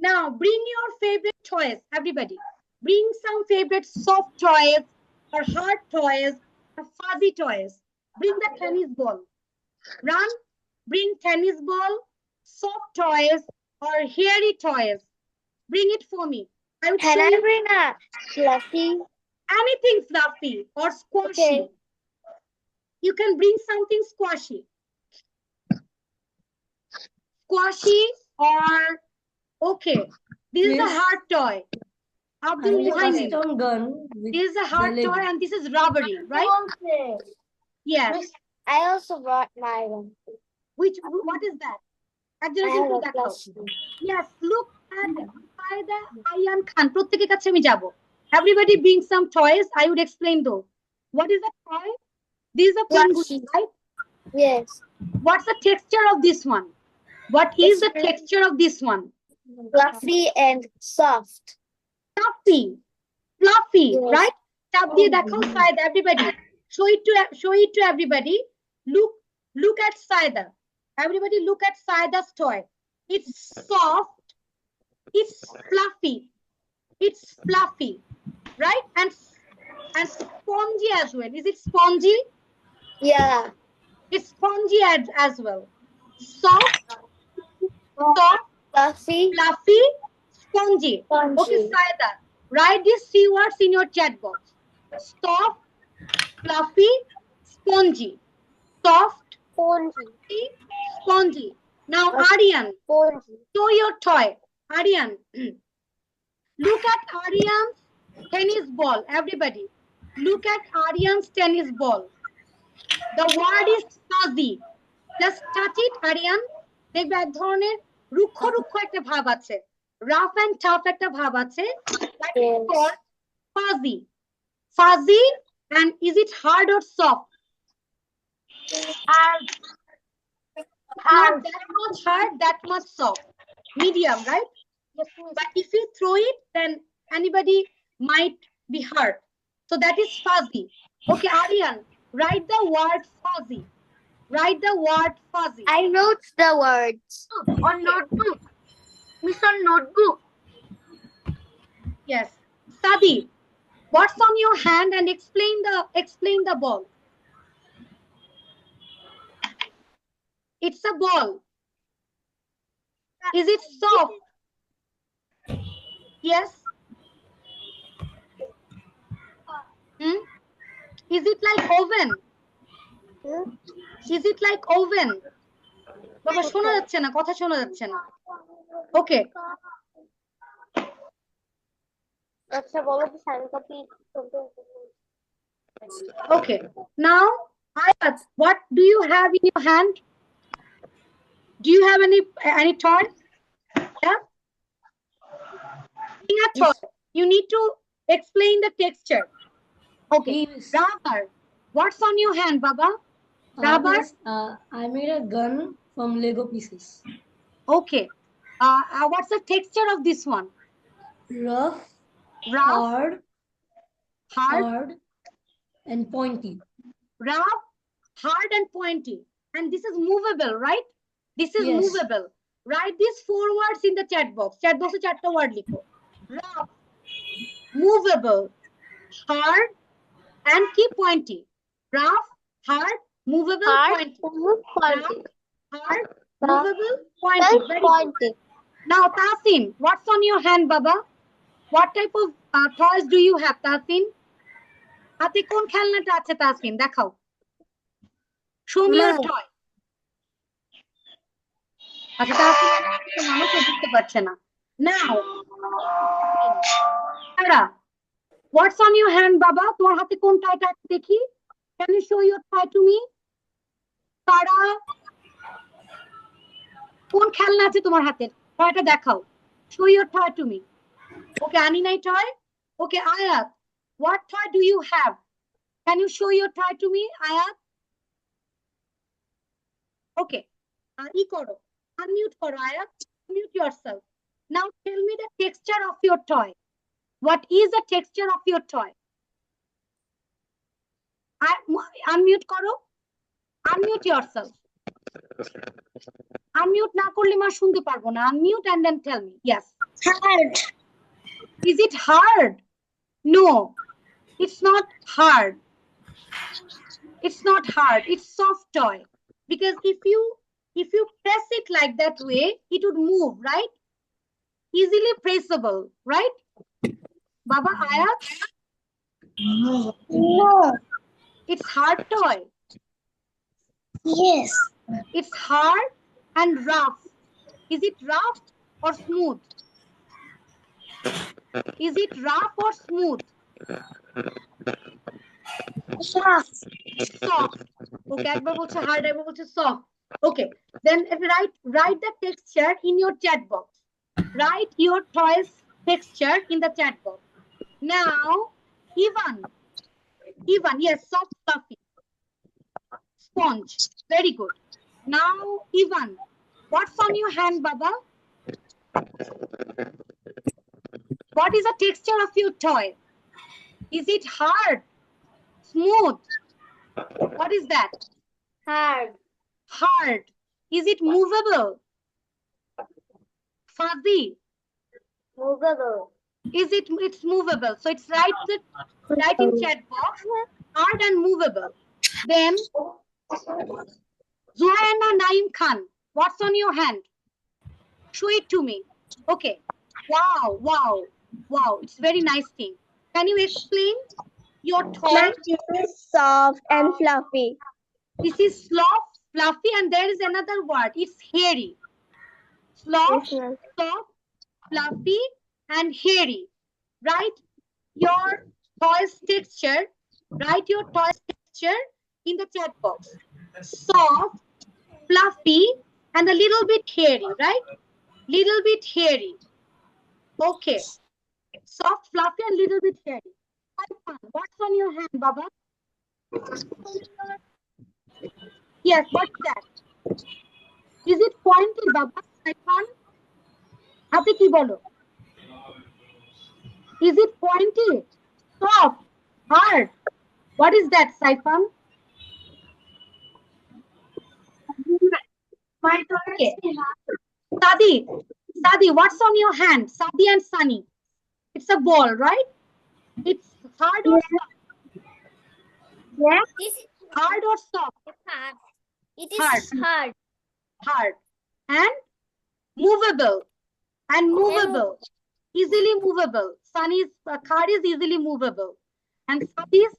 Now, bring your favorite toys, everybody. Bring some favorite soft toys or hard toys or fuzzy toys. Bring the tennis ball. Run, bring tennis ball, soft toys or hairy toys. Bring it for me. I will Can show I you bring a fluffy? anything fluffy or squashy. Okay. You can bring something squashy. Squashy or, okay, this is a hard toy. Abdul Muhaimin. This is a hard toy and this is rubbery, right? Yes. I also brought my one. What is that? I have a plushie. Yes, look at by the Ayan Khan. প্রত্যেকের কাছে আমি যাব. Everybody bring some toys. I would explain though. What is a toy? This is a penguin, Plushie. right? Yes. What's the texture of this one? What is It's the very- texture of this one? Fluffy and soft. Fluffy. Fluffy, Yes. right? চাপ দিয়ে দেখাও side, everybody. Show it to everybody. Look at Saida. Everybody look at Saida's toy. It's soft. It's fluffy. It's fluffy, right? And spongy as well. Is it spongy? Yeah. It's spongy as well. Soft, Fluffy. fluffy, spongy. Spongy. Okay, Saida, write these 3 words in your chat box. Soft, fluffy, spongy. Soft, Spongy. spongy. Now, Aryan, Spongy. show your toy. Aryan, look at Aryan's tennis ball. Everybody, look at Aryan's tennis ball. The word is fuzzy. Just touch it, Aryan. দেখবে এক ধরনের রুক্ষ রুক্ষ একটা ভাব আছে, rough and tough একটা ভাব আছে, that is Yes. called fuzzy. Fuzzy, and is it hard or soft? Hard. Not that much hard, that much soft. Medium, right? But if you throw it, then anybody might be hurt. So that is fuzzy. Okay, Aryan, write the word fuzzy. Write the word fuzzy. I wrote the words. On notebook. Miss on notebook. Yes. Sadi, what's on your hand and explain the ball. It's a ball. Is it soft? Yes. Is it like oven? Is it like oven? বাবা শোনা যাচ্ছে না, কথা শোনা যাচ্ছে না। Okay. আচ্ছা বলো তো sign copy Okay. Now, Ayat, what do you have in your hand? Do you have any toy? Yeah. In a toy, you need to explain the texture. Okay. Yes. Rubber. What's on your hand, Baba? Rubber. Yes, I made a gun from Lego pieces. Okay. What's the texture of this one? Rough, Rough, hard, and pointy. rough, hard, and pointy. And this is movable, right? This is Yes. movable. Write these 4 words in the chat box. Chat box e 4 word likho. Rough, movable, hard, and keep pointy. Rough, hard, movable, pointy. Pointy. Hard, movable, pointy. Very good. Pointy. Now, Tasin, what's on your hand, Baba? What type of toys do you have, Tasin? হাতে কোন খেলনাটা আছে তাসমিন দেখাও। Show me your toy. আচ্ছা তাসমিন মানুষ বুঝতে পারছে না। Now, Tara, what's on your hand, Baba? তোমার হাতে কোন টয়টা আছে দেখি? Can you show your toy to me? Tara, কোন খেলনা আছে তোমার হাতে? টয়টা দেখাও। Show your toy to me. Okay, Aninai toy. Okay, Ayat, what toy do you have? Can you show your toy to me, Ayat? Okay, koro. Unmute koro, Ayat. Unmute yourself. Now tell me the texture of your toy. What is the texture of your toy? Unmute koro. Unmute yourself. Unmute na korle ma shunte parbo na. Unmute and then tell me. Yes. Hard. Is it hard? No, it's not hard. It's not hard. It's soft toy. Because if you press it like that way, it would move, right? Easily pressable, right? Baba Ayat? No. It's hard toy. Yes. It's hard and rough. Is it rough or smooth? Is it rough or smooth? Soft. Soft. Okay, একবার বলছে hard, একবার বলছে soft. Okay, then write the texture in your chat box. Write your toy's texture in the chat box. Now, Ivan, yes, soft, fluffy. Sponge. Very good. Now, Ivan, what's on your hand, Baba? What is the texture of your toy? Is it hard, smooth, What is that? Hard. Hard. Is it movable? Fuzzy. Movable. It's movable. So it's right in chat box. Hard and movable. Then Zuhaina Naim Khan, what's on your hand? Show it to me. Okay. Wow, wow, wow. It's very nice thing. Can you explain your toy? This is soft and fluffy. This is soft, fluffy, and there is another word. It's hairy. Soft, fluffy, and hairy. Write your toy's texture. Write your toy's texture in the chat box. Soft, fluffy, and a little bit hairy, right? Little bit hairy. Okay. Soft, fluffy, and little bit hairy. What's on your hand, Baba? Yes, what's that? Is it pointy, Baba? Saifan? Happy ki bolo? Is it pointy? Soft? Hard? What is that, Saifan? Okay. Sadi, what's on your hand? Sadi and Sunny. It's a ball, right? It's hard or soft? Yeah. Hard or soft? Hard. It Hard. hard. Hard. And movable. Easily movable. Sunny's card is easily movable. And Sadi's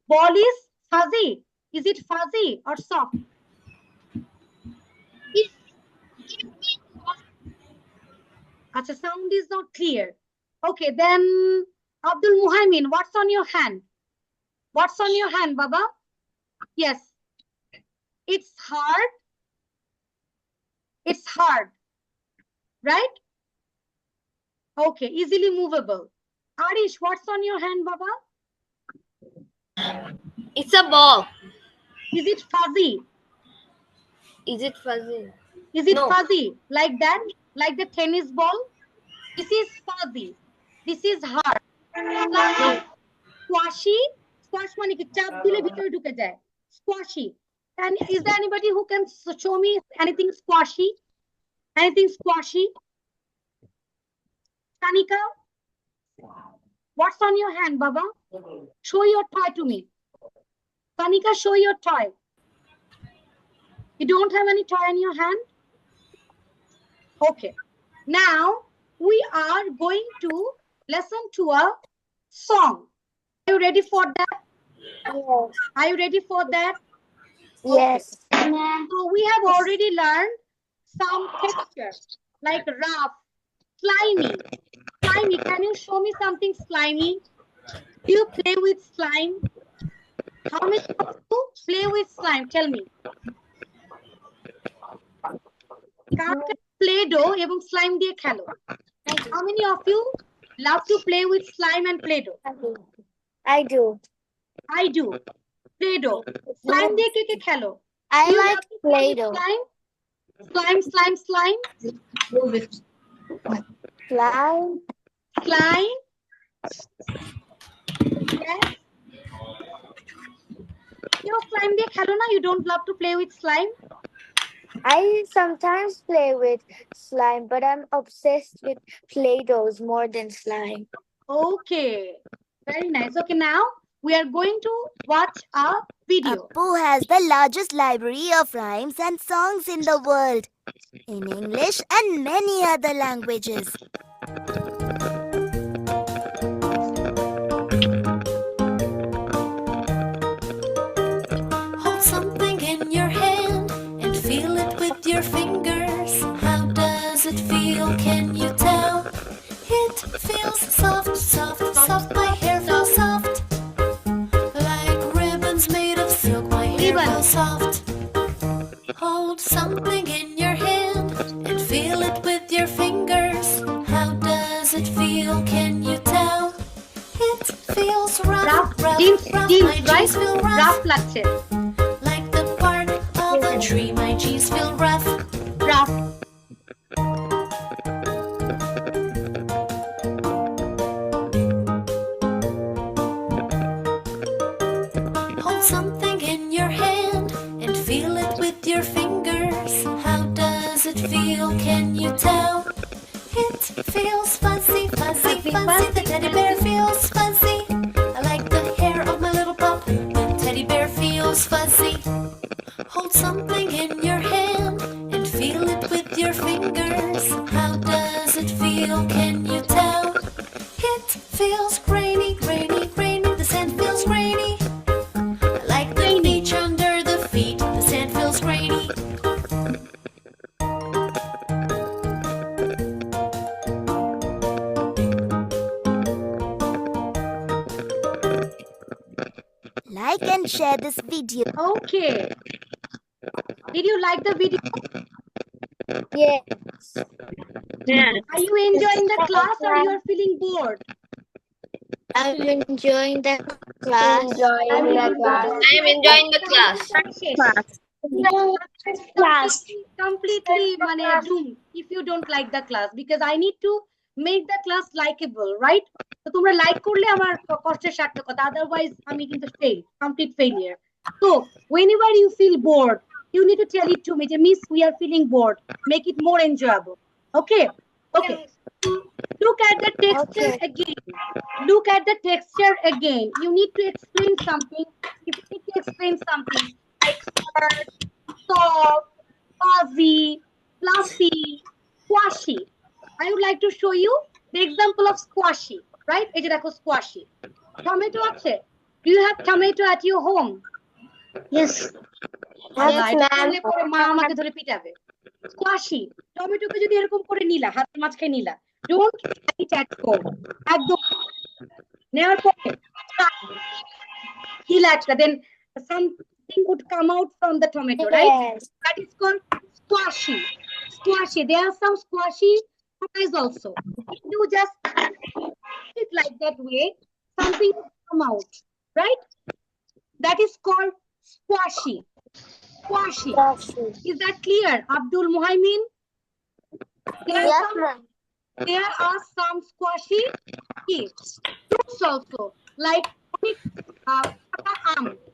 ball is fuzzy. Is it fuzzy or soft? Acha, sound is not clear. Okay, then Abdul Muhaimin, what's on your hand? What's on your hand, Baba? Yes. It's hard. It's hard. Right? Okay, easily movable. Arish, what's on your hand, Baba? It's a ball. Is it fuzzy? Is it fuzzy? Is it No. fuzzy? Like that? Like the tennis ball? This is fuzzy. This is hard. Squashy? Squash মানে কি চাপ দিলে ভিতরে ঢুকে যায়. Squashy. And is there anybody who can show me anything squashy? Anything squashy? Tanika? What's on your hand, Baba? Show your toy to me. Tanika, show your toy. You don't have any toy in your hand? Okay. Now, we are going to listen to a song. Are you ready for that? Yes. Are you ready for that? Yes. So we have already learned some textures like rough, slimy. Slimy, can you show me something slimy? Do you play with slime? How many of you play with slime? Tell me. Play-Doh এবং slime দিয়ে খেলো? How many of you love to play with slime and Play-Doh? I do. I do. Play-Doh. Slime দিয়ে কে কে খেলো? I You like love to play with Play-Doh. Slime? Slime, slime, slime. Slime. Slime. Yes. You slime দিয়ে খেলো না? You don't love to play with slime? I sometimes play with slime, but I'm obsessed with Play-Dohs more than slime. Okay. Very nice. Okay, now we are going to watch a video. Appu has the largest library of rhymes and songs in the world, in English and many other languages. Hold something in your hand and feel it with your fingers. How does it feel? Can you tell? It feels soft, soft, soft. My hair feels soft. Like ribbons made of silk, my hair feels soft. Hold something in your hand and feel it with your fingers. How does it feel? Can you tell? It feels rough, Rough, rough, jeans, rough. jeans, My right? jeans feel rough. Rough লাগছে. Like the bark of a tree, my jeans feel rough. Rough. feels fuzzy, fuzzy, fuzzy. The teddy bear feels fuzzy. I like the hair of my little pup. The teddy bear feels fuzzy. Hold something in your hand and feel it with your fingers. How does it feel? Can you tell? It feels grainy, grainy, grainy. The sand feels grainy. I like the beach under the feet. The sand feels grainy. Like and share this video. Okay. Did you like the video? Yes. Are you enjoying the class or you are feeling bored? I'm enjoying the class. I am enjoying the class. Class. Completely doomed if you don't like the class, because I need to make the class likable, right? So তোমরা like করলে আমার কষ্টের সার্থকতা, otherwise আমি কিন্তু fail, complete failure. So whenever you feel bored, you need to tell it to me, miss, we are feeling bored. Make it more enjoyable. Okay. Look at the texture again. Look at the texture again. You need to explain something. If you need to explain something like hard, soft, fuzzy, fluffy, squashy. I would like to show you the example of squashy. Right? এই যে দেখো squashy. Tomato আছে? Do you have tomato at your home? Yes. তাহলে পরে মা আমাকে ধরে পিটাবে। Squashy. টমেটোকে যদি এরকম করে নিলা, হাতের মাঝখানে নিলা, don't eat at home. একদম নেওয়ার পরে then something would come out from the tomato, right? Yes. That is called squashy. Squashy. There are some squashy fries also. If you just it like that way, something will come out, right? That is called squashy. Squashy. Is that clear, Abdul Muhaimin? There are some squashy fruits also, like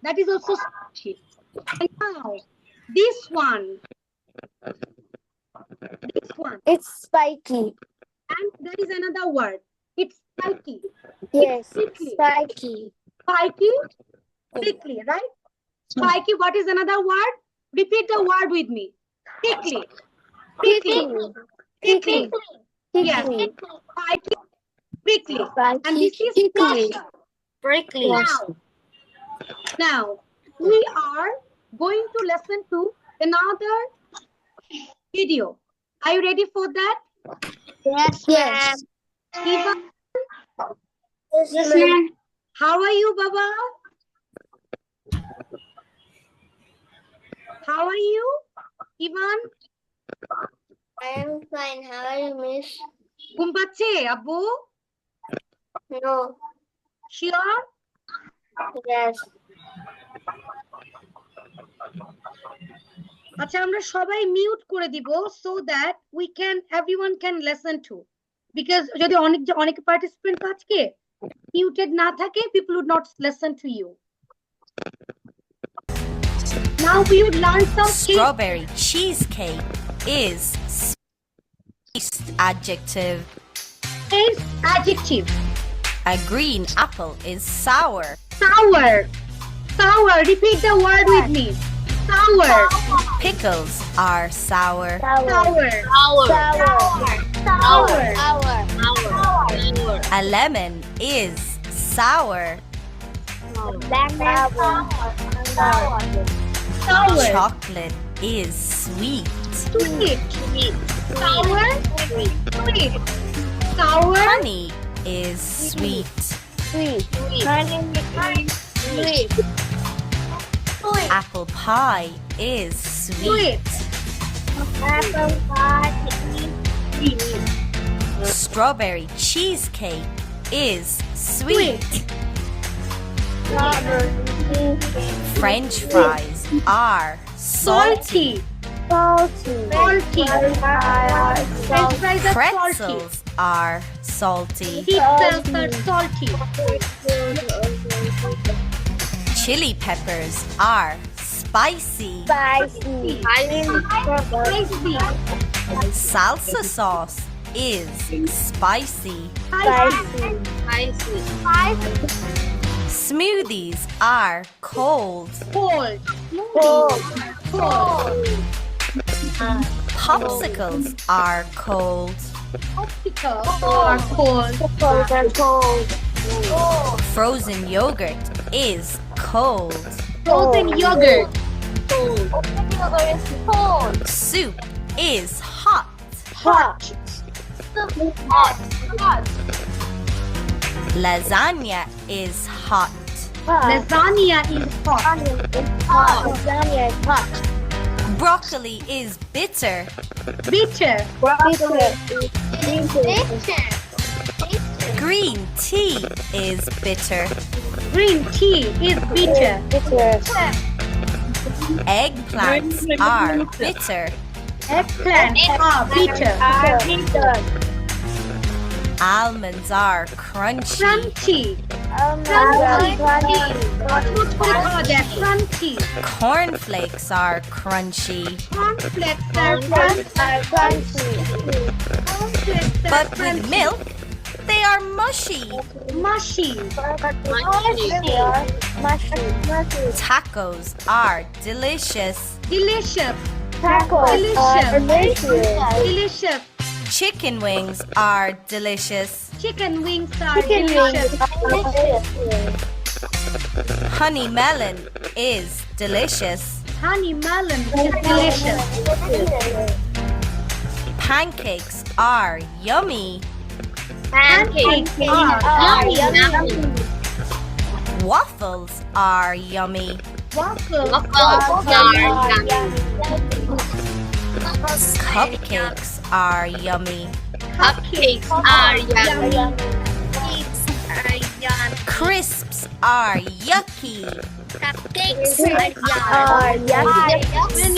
that is also squashy. And now this one, It's spiky. and there is another word. It's spiky. Yes. Prickly. Spiky. Spiky, prickly, right? Spiky. What is another word? Repeat the word with me. Prickly. Prickly. Prickly. Yes. Spiky, prickly. And this is squashy. Prickly. Now we are going to listen to another video. Are you ready for that? Yes. Eva, Yes, ma'am. how are you, Baba? How are you, Ivan? I am fine. How are you, Miss? ঘুম পাচ্ছে আব্বু? No. Sure? Yes. আচ্ছা আমরা সবাই mute করে দিব so that everyone can listen to, because যদি অনেক পার্টিসিপেন্ট আজকে মিউটেড না থাকে, people would not listen to you. Now we would learn some Strawberry cheesecake is spiced adjective. taste adjective. A green apple is sour. Sour. Sour. Repeat the word with me. Sour. Pickles are sour. Sour. Sour. A lemon is sour. Sour. Chocolate is sweet. Sweet. Sour. Sweet. Sour. Honey is sweet. Apple pie is sweet. Strawberry cheesecake is sweet. French fries are salty. Salty. Salty. French fries are salty. Pretzels are salty. Pizzas are salty. Chili peppers are spicy. Spicy. Salsa sauce is spicy. Spicy. Smoothies are cold. Cold. Cold. Cold. Popsicles are cold. Popsicles are cold. Cold and cold. Frozen yogurt is cold. Frozen yogurt. Soup is hot. Hot. Lasagna is hot. Lasagna is hot. Lasagna is hot. Broccoli is bitter. Bitter. Green tea is bitter. Green tea is bitter. Eggplants are bitter. Eggplants are bitter. Almonds are crunchy. Crunchy. What খাওয়া যায়? Crunchy. Cornflakes are crunchy. Cornflakes are crunchy. Cornflakes are But with crunchy. milk, they are mushy. Mushy. Tacos are delicious. Delicious. Delicious. Chicken wings are delicious. Chicken wings are delicious. Honey melon is delicious. Honey melon is delicious. Pancakes are yummy. Pancakes are yummy. Waffles are yummy. Waffles Cupcakes are yummy. Cupcakes are yummy. Crisps are yucky.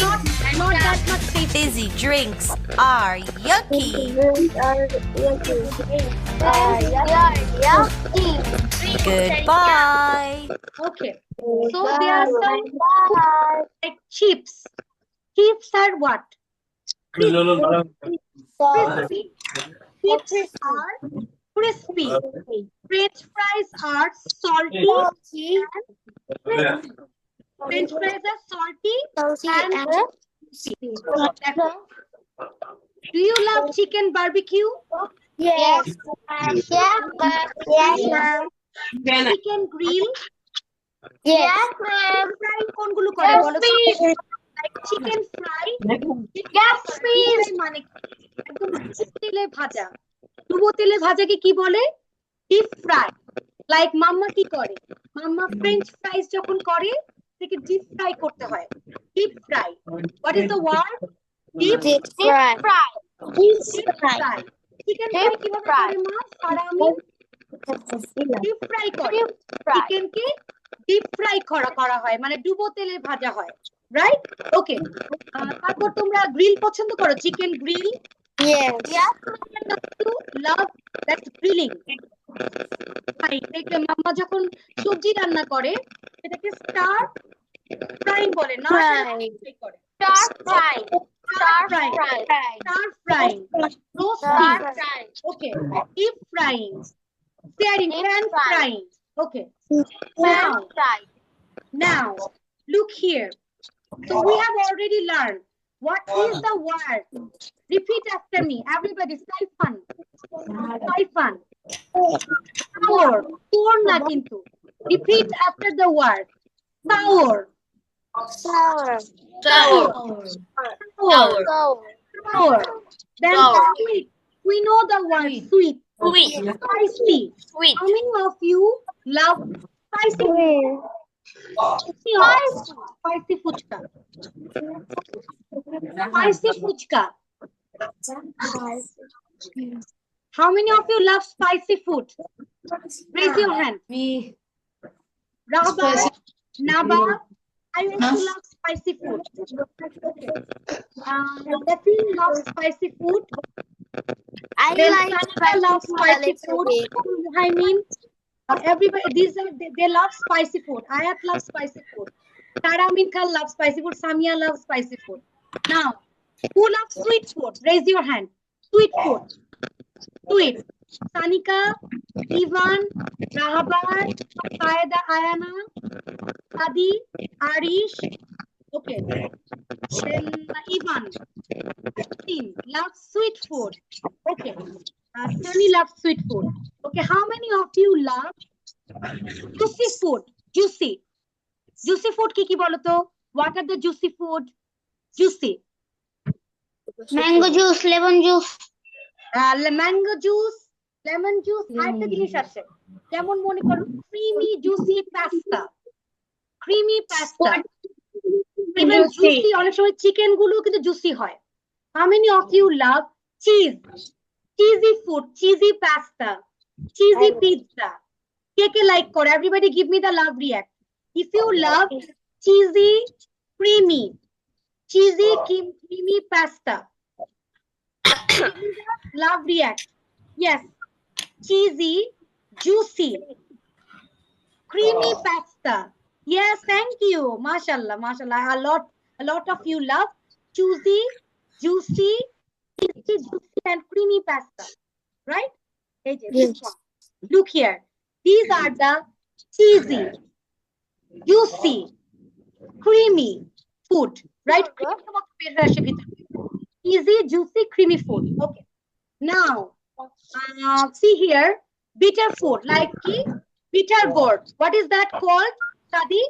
Not that much tasty. Fizzy drinks are yucky. Goodbye. Okay. So there are some like chips. Chips are what? Crispy. Chips are crispy. French fries are salty. French fries are salty and do you love chicken barbecue? Yes. Chicken grill? Yes. Fry কোনগুলো করে বলো তো? Like chicken fry? মানে একদম তেলে ভাজা। ডুবো তেলে ভাজাকে কি বলে? Deep fry. লাইক মাম্মা কি করে? মাম্মা ফ্রেঞ্চ ফ্রাইজ যখন করে তাকে ডিপ ফ্রাই করতে হয়। Deep fry. What is the word? Deep fry. fry. Chicken fry কিভাবে করে মা? সারা আমিন ডিপ ফ্রাই করে। চিকেনকে ডিপ ফ্রাই করা হয় মানে ডুবো তেলে ভাজা হয়। রাইট? ওকে। তারপর তোমরা গ্রিল পছন্দ করো? Chicken grill? Yes. You love that grilling. দেখবে মাম্মা যখন সবজি রান্না করে সেটাকে স্টার ফ্রাইং বলে না করে Star fry. Star frying. Roasting. Okay. Deep frying. Searing. Pan frying. Okay. Now, look here. So we have already learned what is the word. Repeat after me. Everybody, siphon. Siphon. Sour. Sour na kintu. Repeat after the word. Sour. Sour. Sour. Then sweet. We know the word sweet. Spicy. How many of you love spicy? Spicy fuchka. Spicy fuchka. How many of you love spicy food? Raise your hand. Me. Raba, Naba, I also love spicy food. Nothing loves spicy food. I Then like Sanita loves spicy food. I mean, everybody, they love spicy food. Ayat loves spicy food. Tara Minka loves spicy food. Samia loves spicy food. Now, who loves sweet food? Raise your hand. Sweet food. Sweet. Sanika, Ivan, Rahabar, Saeda, Ayana, Adi, Arish. Okay. Then Ivan. Team loves sweet food. Okay. Sunny loves sweet food. Okay. How many of you love juicy food? Juicy. Juicy food ki bolo to? What are the juicy food? Juicy. Mango juice, lemon juice. Mango juice, lemon juice, আরেকটা জিনিস আছে যেমন মনে করো creamy juicy pasta, creamy pasta, even juicy অনেক সময় chicken গুলো কিন্তু juicy হয়. How many of you love cheese, cheesy food, cheesy pasta, cheesy pizza? K like করে? Everybody give me the love react. If you love cheesy, creamy pasta, love react. Yes, cheesy, juicy, creamy pasta. Yes, thank you. Mashallah, mashallah. A lot of you love juicy, cheesy, and creamy pasta, right? Yes. Look here. These are the cheesy, juicy, creamy food, right? Easy, juicy, creamy food. Okay. Now, see here, bitter food, like bitter gourd. What is that called, Sadi?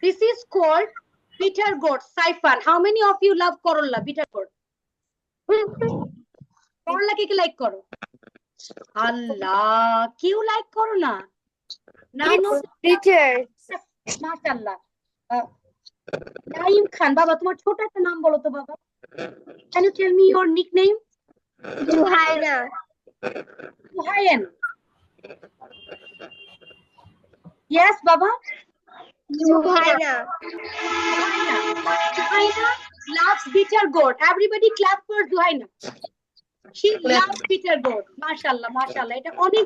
This is called bitter gourd. Saifan, how many of you love Corolla, bitter gourd? Corolla ke like koro? Allah, you like Corona? Now, no, Bitter. MashaAllah. Naeem Khan, Baba, তোমার ছোট একটা নাম বলো তো বাবা. Can you tell me your nickname? Juhaina. Juhayan. Yes, Baba. Juhaina. Juhaina loves bitter gourd. Everybody clap for Juhaina. She loves bitter gourd. Mashallah, mashallah. এটা অনেক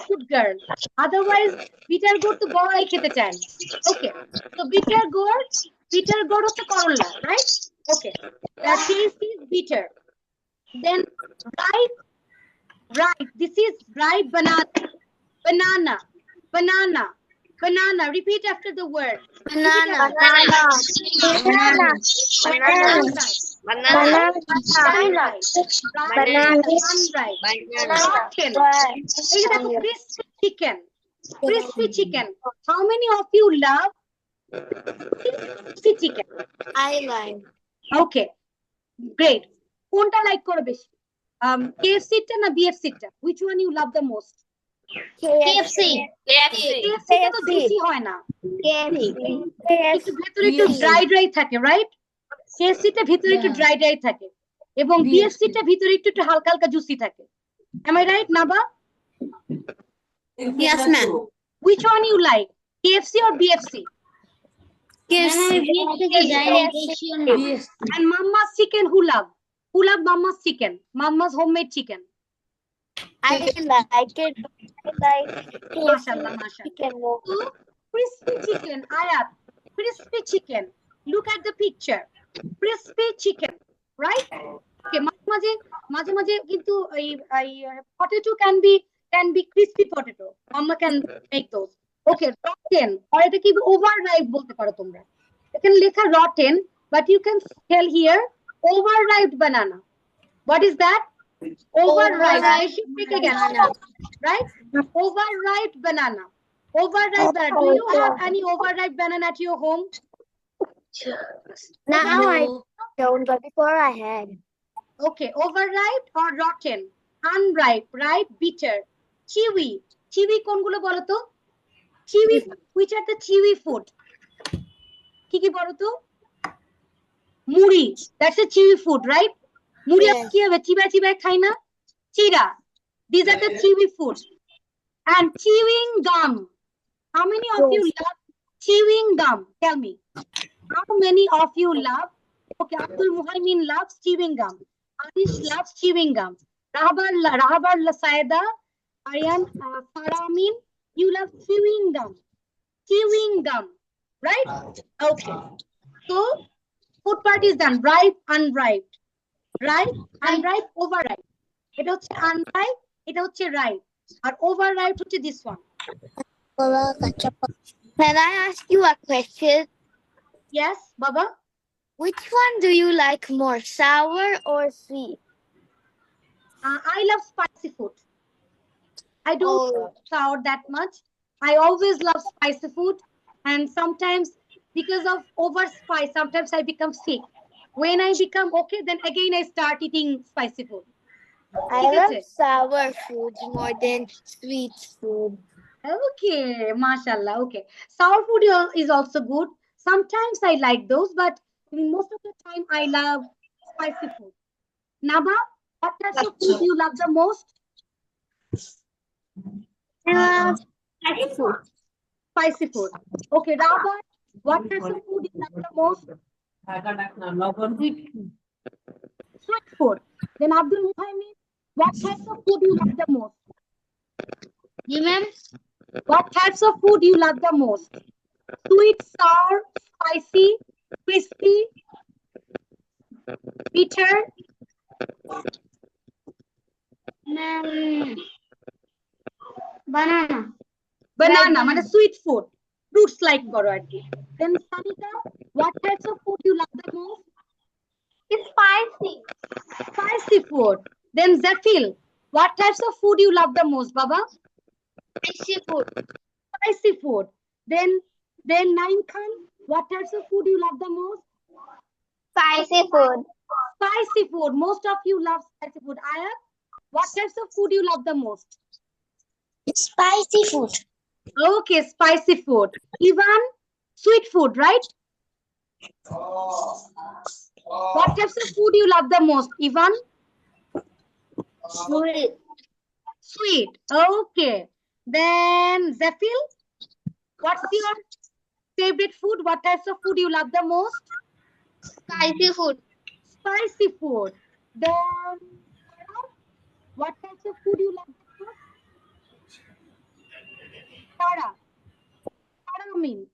good girl. Otherwise, bitter gourd তো বড়াই খেতে চায় না. Okay. So bitter gourd হচ্ছে করলা, right? Okay. The taste is bitter. Then ripe. This is ripe banana. Repeat after the word. Banana. Crispy chicken. How many of you love crispy chicken? I like. Okay, great. কোনটা like করো বেশি? KFC টা না BFC টা? Which one you love the most? KFC. KFC টা তো বেশি হয় না, KFC. ভিতরে একটু ড্রাই থাকে, রাইট? KFC টা ভিতরে একটু ড্রাই থাকে এবং BFC টা ভিতরে একটু হালকা জুসি থাকে. Am I right, Naba? Yes, ma'am. Which one you like, KFC or BFC? KFC. And Mama's chicken, who love Mama's chicken? Mama's homemade chicken. I like it. I like Mashallah, mashallah. chicken more. So, crispy chicken, Ayat. Crispy chicken. Look at the picture. Crispy chicken, right? Okay, মাঝে মাঝে কিন্তু potato can be crispy potato. Mama can make those. Okay, rotten. Or এটা কি overripe বলতে পারো তোমরা. এখানে লেখা rotten, but you can tell here overripe banana. What is that? Overripe. I should take again. Right? Overripe banana. Overripe banana. Do you have any overripe banana at your home? Now I don't, but before I had. Okay, overripe or rotten? Unripe, right? Bitter. Chewy. Chewy কোনগুলো বলো তো? Chewy. Which are the chewy food? কি বলো তো? মুড়ি. That's a chewy food, right? মুড়ি কি হবে? চিবায় খাই না? চিড়া. These are the chewy foods. And chewing gum. How many of you love chewing gum? Tell me. How many of you love? Okay, Abdul Muhaimin loves chewing gum. Anish loves chewing gum. Rahabar Saida, Aryan, Faramin, you love chewing gum. Chewing gum, right? Okay. So, food part is done. Ripe, unripe. Ripe, unripe, overripe. এটা হচ্ছে আনরাইপ, এটা হচ্ছে ripe, আর over ripe হচ্ছে this one. Can I ask you a question? Yes বাবা। Which one do you like more, sour or sweet? I love spicy food. I don't love sour that much. I always love spicy food, and sometimes because of over spice, sometimes I become sick. When I become okay, then again I start eating spicy food. I ঠিক love আছে? sour food more than sweet food. Okay, mashallah. Okay, sour food is also good. Sometimes I like those, but most of the time I love spicy food. Naba, what types of food you love the most? Spicy food. Spicy food. Okay, Raba, what types of food you love the most? Sweet food. Then Abdul Muhammad, what types of food you love the most? Ma'am? What types of food you love the most? Sweet, sour, spicy, crispy, bitter. Banana. Banana, মানে sweet food. Fruits like করো আর কি. Then Sanika, what types of food you love the most? It's spicy. Spicy food. Then Zafil, what types of food you love the most, Baba? Spicy food. Spicy food. Then Naim Khan, what types of food you love the most? Spicy food. Spicy food. Most of you love spicy food. Ayat, what types of food you love the most? Spicy food. Okay, spicy food. Ivan, sweet food, right? What types of food you love the most, Ivan? Sweet. Sweet. Okay. Then Zafil, what's your favorite food? What types of food you love the most? Spicy food. Spicy food. Then what types of food you love the most? Tara. Tara means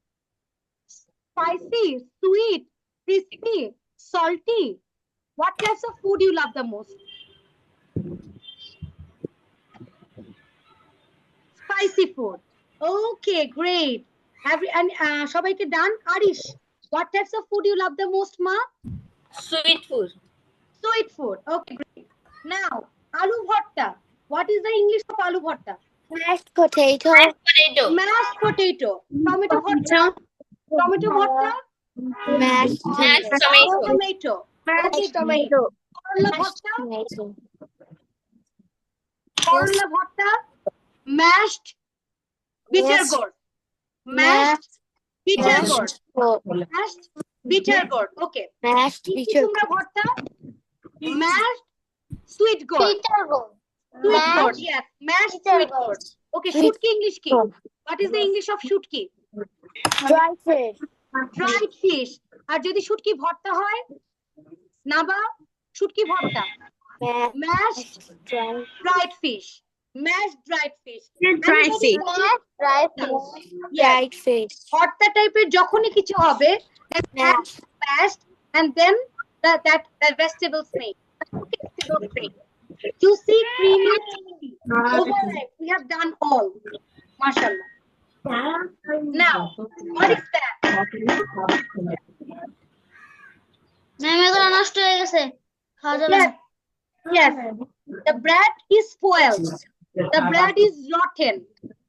spicy, sweet, crispy, salty. What types of food you love the most? Spicy food. Okay, great. সবাইকে done. Arish, what types of food you love the most, ma? Sweet food. Sweet food. Okay, great. Now, aloo bhatta. What is the English of aloo bhatta? Mashed potato. Potato. Mashed potato. Tomato bhatta. Tomato bhatta. Mashed Mashed tomato. tomato. Tomato. Mashed tomato. Korla Mashed bhatta. tomato. Korla bhatta. Mashed bitter Yes. gourd. Mashed bitter gourd. Mashed Mashed bitter gourd. Okay. bitter Kukumra bhatta. Mashed sweet gourd. bitter gourd. Sweet gourd. Mashed Yes. Mashed bitter sweet gourd. Okay. Sweet Shutki English ki. gourd. What is the English of shutki? Dry fish. Dried fish. আর যদি শুটকি ভর্তা হয়, নাবা, শুটকি ভর্তা. Mashed Dry dried fish. Mashed dried fish. Dried fish. dry fish. Yes. Dried fish. ভর্তা টাইপের যখনই কিছু হবে, Mashed. mashed, and then that vegetables made. Vegetables made. Juicy, creamy, tasty. Overnight, we have done all. Mashallah. Now, what is that? Yes, yes. The bread is spoiled. The bread is rotten.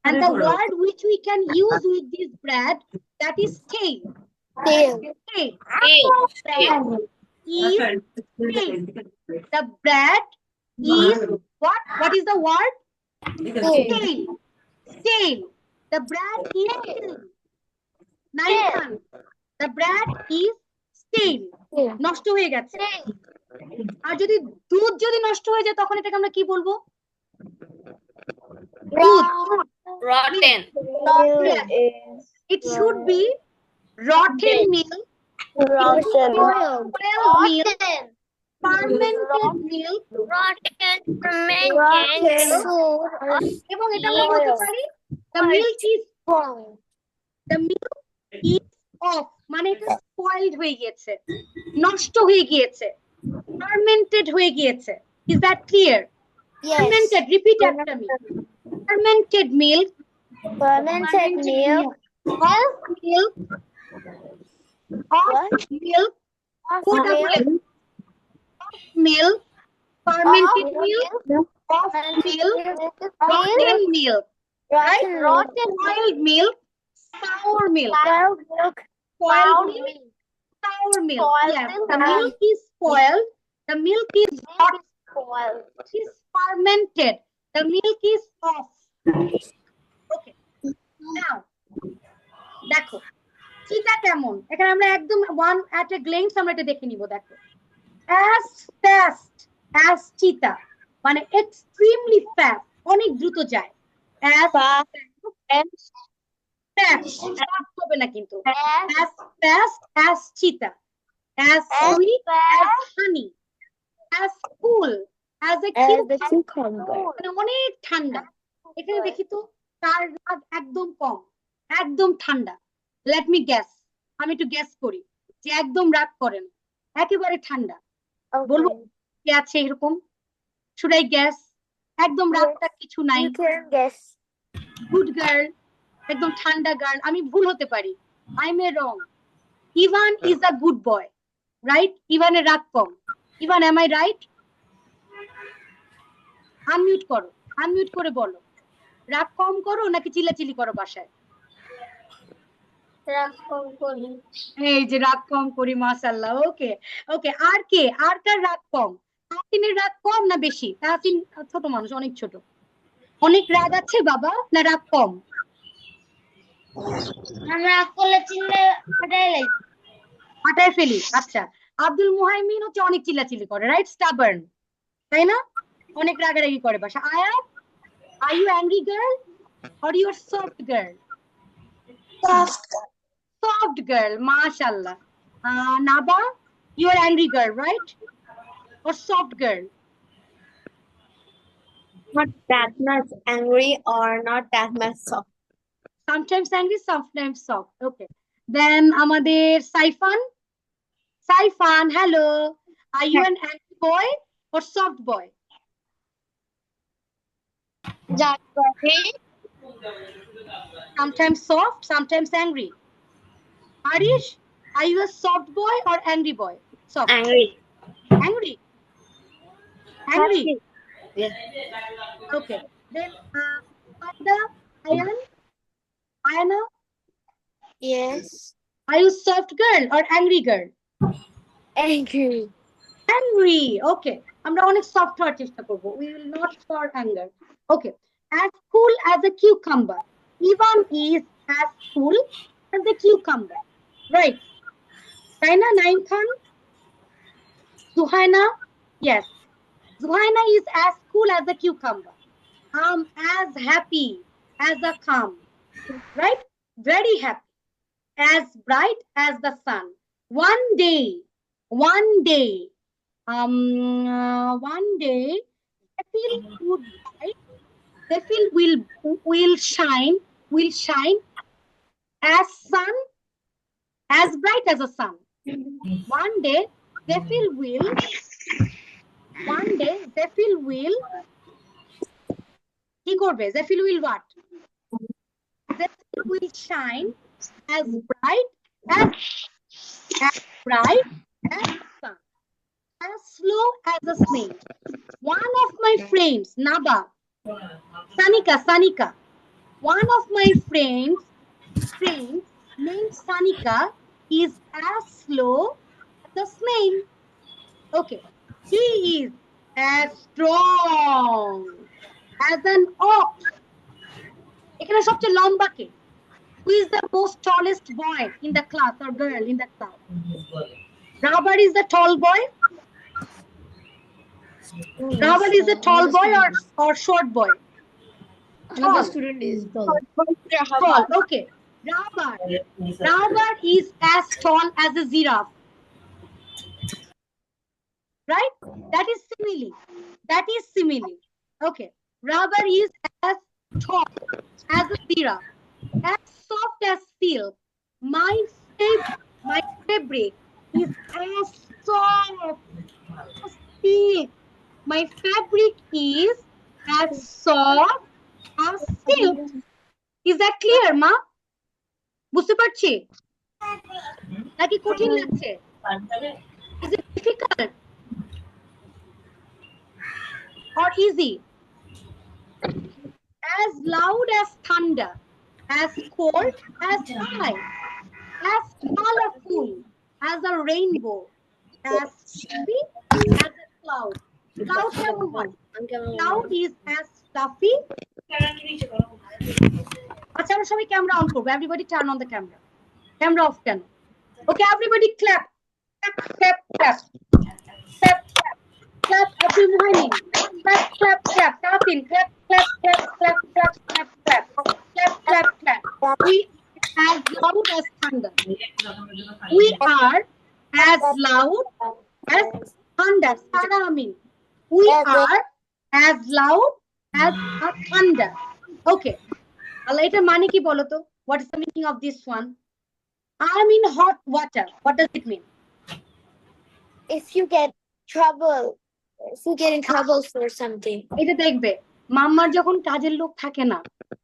And the word which we can use with this bread, that is stale. Tail. Stale. Tail. Is stale. The bread is what? What is the word? Stale. Stale. The bread is stale. Nine. The bread is stale. Tail. নষ্ট হয়ে গেছে। আর যদি দুধ যদি নষ্ট হয়ে যায় তখন এটাকে আমরা কি বলবো? Rotten. It should be rotten milk, Rotten. spoiled milk, fermented milk, Rotten food. এবং এটা আমরা বলতে পারি the milk is off, মানে এটা spoiled হয়ে গিয়েছে, নষ্ট হয়ে গিয়েছে, fermented হয়ে গিয়েছে. Is that clear? Yes. Fermented. Repeat after me. Fermented milk. Fermented milk. Of milk. What? Of milk. Of Koda milk. bole. Milk. Fermented milk. Of milk. Rotten milk. Rotten Spoiled milk. Sour milk. milk. Spoiled milk. Sour milk. Yes. The milk is spoiled. The milk is hot. It is fermented. The milk is off. Okay. Now, দেখো চিতা কেমন এখানে আমরা একদম one at a glance আমরা এটা দেখে নিব দেখো as fast as চিতা মানে এক্সট্রিমলি ফাস্ট অনেক দ্রুত যায় as fast হবে না কিন্তু as fast as চিতা as sweet as honey as cool as a cucumber মানে অনেক ঠান্ডা এখানে দেখি তো তার রাগ একদম কম একদম ঠান্ডা লেট মি গেস আমি একটু গেস করি যে একদম রাগ করেন একেবারে ঠান্ডা বলবো কি আছে এরকম শুড আই গেস একদম রাগটা কিছু নাই You can guess. Good girl একদম ঠান্ডা গার্ল আমি ভুল হতে পারি I may wrong Ivan is a good boy right ইভানের রাগ কম Ivan am I right unmute করো আনমিউট করে বলো রাগ কম করো নাকি চিল্লাচিল্লি করো বাসায় এই যে রাগ কম করি মাশাআল্লাহ ওকে ওকে আর কে আর কার রাগ কম তাহসিনের রাগ কম না বেশি তাহসিন ছোট মানুষ অনেক ছোট অনেক রাগ আছে বাবা না রাগ কম আমরা করলে চিনলে হাঁটায় ফেলি আচ্ছা আব্দুল মুহাইমিন হচ্ছে অনেক চিল্লাচিল্লি করে রাইট স্টাবার্ন তাই না অনেক রাগারাগি করে বাসা Ayat are you angry girl or you are soft girl soft girl mashallah Naba you are angry girl right or soft girl Not that much angry or not that much soft. sometimes angry sometimes soft okay then amader Saifan hello are you an angry boy or soft boy sometimes soft sometimes angry Arish, are you a soft boy or angry boy? Soft. Angry. Angry. Angry. Yes. Okay. Then, Ayana, Yes. are you soft girl or angry girl? Angry. Angry. Okay. আমরা অনেক soft হওয়ার চেষ্টা করব. We will not for anger. Okay. As cool as a cucumber. Ivan is as cool as a cucumber. Right. Raina Naim Khan. Zuhaina. Yes. Zuhaina is as cool as a cucumber. As happy as a calm. Right? Very happy. As bright as the sun. One day, the field will shine as sun, as bright as a sun. One day, the field will কি করবে Zephyl will what? Zephyl will shine as bright as sun, as slow as a snail. One of my friends, Naba, Sanika. One of my friends named Sanika is as slow as a snail. Okay. He is as strong as an ox. এখানে সবচেয়ে লম্বা কে? Who is the most tallest boy in the class or girl in the class? Rabar is the tall boy. Rabar is the tall boy or short boy? Another student is tall. Tall. Okay. Rabar is as tall as a giraffe. Right? That is simile. Okay. Rabar is as tall as a giraffe, as soft as silk. My fabric is as soft as silk. My fabric is as soft as silk. Is that clear, ma? বুঝতে পারছি নাকি কঠিন লাগছে? Is it difficult or easy? As loud as thunder, as cold as ice, as colorful as a rainbow, as fluffy as a cloud. Cloud কেমন হয়? Cloud is as fluffy. আচ্ছা আমরা সবাই ক্যামেরা অন করবো. Everybody turn on the camera. Camera off কেন? Okay, everybody clap. Clap, clap, clap. Clap, clap. Clap, Abhi Muhaini. Clap, clap, clap. Tasin, clap, clap, clap, clap, clap, clap, clap. Clap, clap, clap. We as loud as thunder. We are as loud as thunder. Sara Amin. We are as loud as a thunder. Okay. Allah, এটা মানে কি বলো তো? What is the meaning of this one? I'm in hot water. What does it mean? If you get in trouble for something. এটা দেখবে মাম্মার যখন কাজের লোক থাকে না,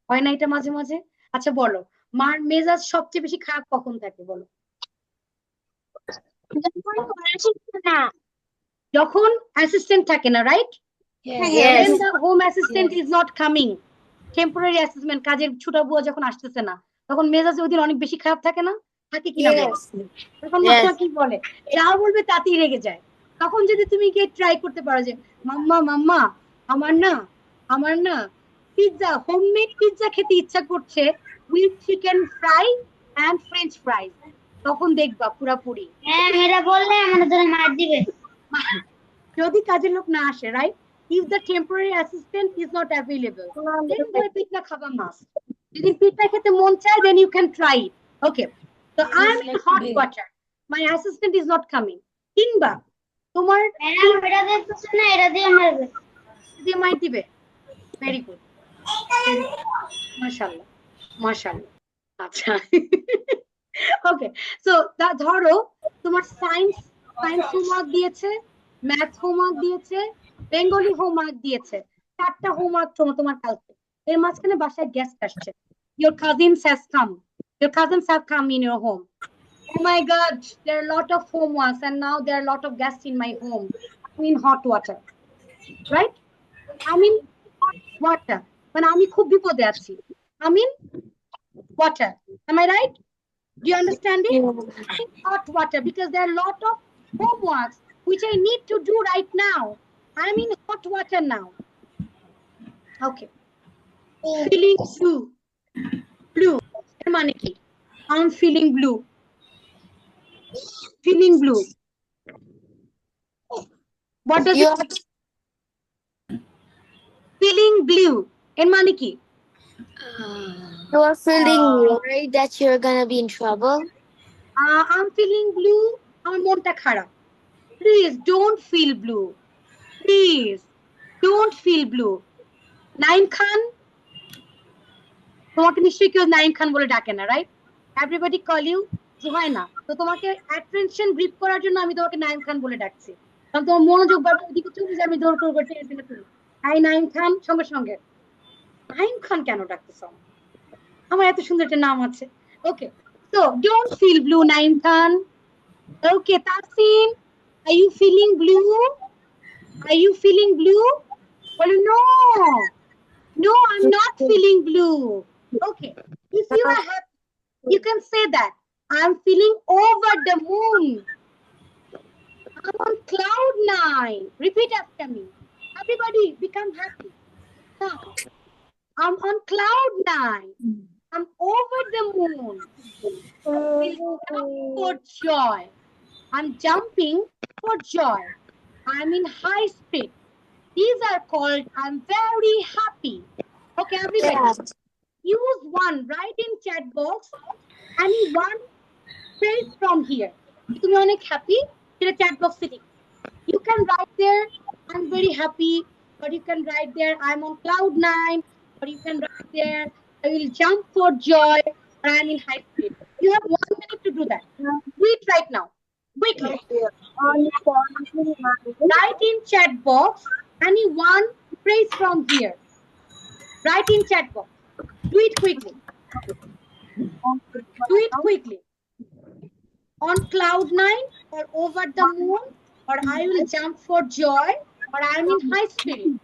হয় না এটা মাঝে মাঝে? আচ্ছা বলো, মার মেজাজ সবচেয়ে বেশি খারাপ কখন থাকে বলো? যখন অ্যাসিস্ট্যান্ট থাকে না, right? When the home assistant is not coming, temporary assistant, কাজের ছোট বুয়া যখন আসতেছে না, তখন মেজাজ ওই দিন অনেক বেশি খারাপ থাকে না? থাকে কিনা বলো? তখন মাম্মা কি বলে? যা বলবে তাতেই রেগে যায়। তখন যদি তুমি গিয়ে ট্রাই করতে পারো যে মাম্মা মাম্মা আমার না পিৎজা, হোমমেড পিৎজা খেতে ইচ্ছা করছে with chicken fry and French fries, তখন দেখবা পুরাপুরি মেয়েরা বললে আমাদের মার দিবে যদি কাজের লোক না আসে, right? If the temporary assistant is not available, then তুমি পিৎজা খাবা মাস্ট। যদি পিৎজা খেতে মন চায়, then you can try it. Okay, so I'm in hot water, my assistant is not coming. কিংবা তোমার এটা দেখতেছ না, এটা দিয়ে মারবে, দিয়ে মাই দিবে। ভেরি গুড, মাশাআল্লাহ মাশাআল্লাহ। আচ্ছা ওকে, সো ধরো তোমার সায়েন্স হোমওয়ার্ক দিয়েছে, ম্যাথ হোমওয়ার্ক দিয়েছে, বেঙ্গলি হোমওয়ার্ক দিয়েছে, 4টা হোমওয়ার্ক তোমার কালকে। এর মাঝখানে বাসায় গেস্ট আসছে, your cousins have come in your home. Oh my god, there are a lot of homeworks and now there are a lot of guests in my home. I'm in hot water, right? I'm in hot water. মানে আমি খুব বিপদে আছি, I'm in water. Am I right? Do you understand it? I'm in hot water because there are a lot of homeworks which I need to do right now. I'm in hot water now. Okay. Feeling blue. মানে কি? I'm feeling blue. Feeling blue. What does it mean? Feeling blue. এর মানে কি? You are feeling worried that you're gonna be in trouble. I'm feeling blue. আমার মনটা খারাপ। Please don't feel blue. Please don't feel blue. Naim খান, তোমাকে নিশ্চয়ই কেউ নাইম খান বলে ডাকে না, রাইট? এভরিবডি কল ইউ, হয় না? তো তোমাকে অ্যাটেনশন গ্রিপ করার জন্য আমি তোমাকে নাইম খান বলে ডাকছি, কারণ তোমার মনোযোগ বারবার ওদিকে চলে যায়, আমি দৌড় করবো টেনে টেনে তুলি, আই নাইম খান, সঙ্গে সঙ্গে নাইম খান কেন ডাকতেছ? আমার এত সুন্দর একটা নাম আছে। Okay, so don't feel blue Naim Khan. Okay, Tasin, are you feeling blue? Are you feeling blue? Well, no, I'm not feeling blue. Okay, if you are happy, you can say that. I'm feeling over the moon. I'm on cloud 9. Repeat after me. Everybody become happy. Now, I'm on cloud 9. I'm over the moon. For joy. I'm jumping for joy. I'm in high speed. These are called I'm very happy. Okay, everybody. Use one, write in chat box any one phrase from here. তুমি অনেক happy, সেটা chat box এ লিখো। You can write there I'm very happy, or you can write there I'm on cloud 9, or you can write there I will jump for joy, or I'm in high speed. You have 1 minute to do that. Do it right now. Quickly. Write in chat box any one phrase from here. Write in chat box. Do it quickly. Do it quickly. On cloud 9 or over the moon, or I will jump for joy, or I am in high spirit.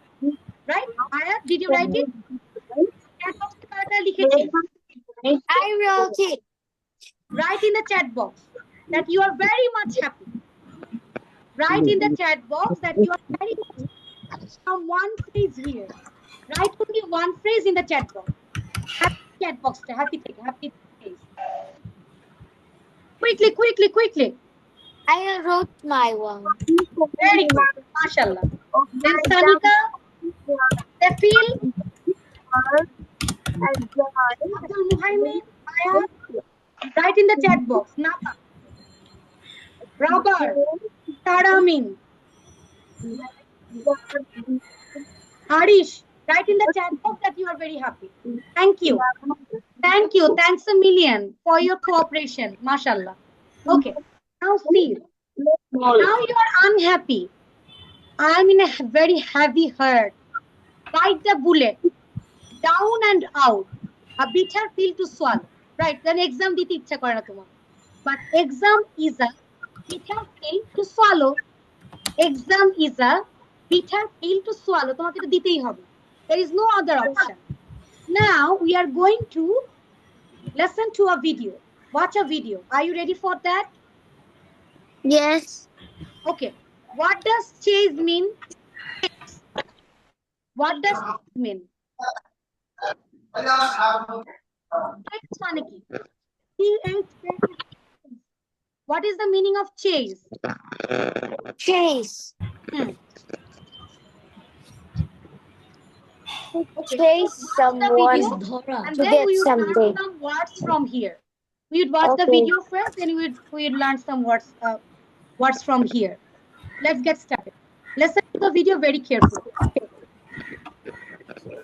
Right? Aya, did you write it? Chat box এ কারা কারা লিখেছে? I wrote it. Write in the chat box that you are very much happy. Write in the chat box that you are very much happy. From one phrase here. Write only one phrase in the chat box. Happy chat box. Happy thing. Happy phrase. Quickly, quickly, quickly. I wrote my one. Very good. MashaAllah. Then Sanika, Sefil, Abdul Muhaimin, Maya. Write in the chat box. Napa. Rubber. Taramin. Harish. Write in the chat box that you are very happy. Thank you. Thank you. Thanks a million for your cooperation. MashaAllah. Okay. Now see. Now you are unhappy. I am in a very heavy hurt. Bite the bullet. Down and out. A bitter pill to swallow. Right. Then exam dite ichha kore na tomar. But exam is a bitter pill to swallow. Exam is a bitter pill to swallow. তোমাকে তো দিতেই হবে. There is no other option. Now we are going to listen to a video. Watch a video. Are you ready for that? Yes. Okay. What does chase mean? What does chase mean? Chase মানে কি? What is the meaning of chase? Chase. Okay. Chase someone ধরা And to then get we would learn something. some words from here. We would watch the Okay. video first, then we would learn some words from here. Let's get started. Listen to the video very carefully.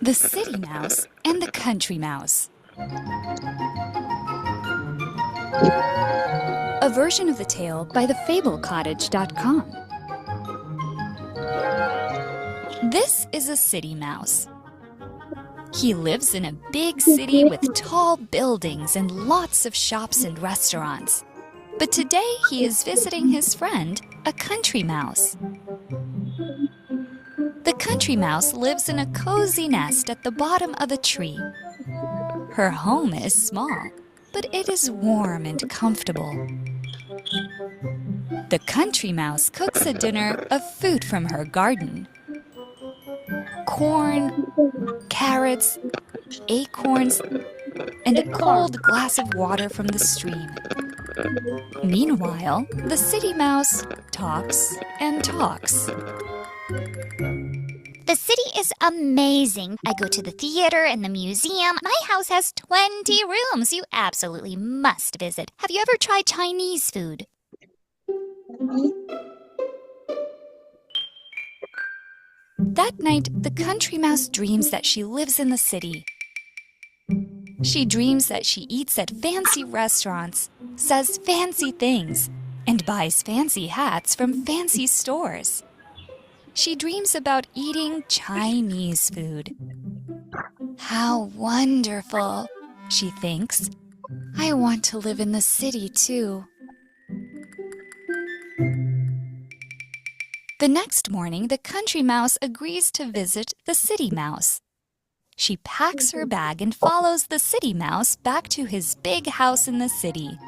The City Mouse and the Country Mouse. A version of the tale by thefablecottage.com. This is a city mouse. He lives in a big city with tall buildings and lots of shops and restaurants. But today he is visiting his friend, a country mouse. The country mouse lives in a cozy nest at the bottom of a tree. Her home is small, but it is warm and comfortable. The country mouse cooks a dinner of food from her garden. Corn, carrots, acorns, and a cold glass of water from the stream. Meanwhile, the city mouse talks and talks. The city is amazing. I go to the theater and the museum. My house has 20 rooms. You absolutely must visit. Have you ever tried Chinese food? That night, the country mouse dreams that she lives in the city. She dreams that she eats at fancy restaurants, says fancy things, and buys fancy hats from fancy stores. She dreams about eating Chinese food. How wonderful, she thinks. I want to live in the city too. The next morning, the country mouse agrees to visit the city mouse. She packs her bag and follows the city mouse back to his big house in the city.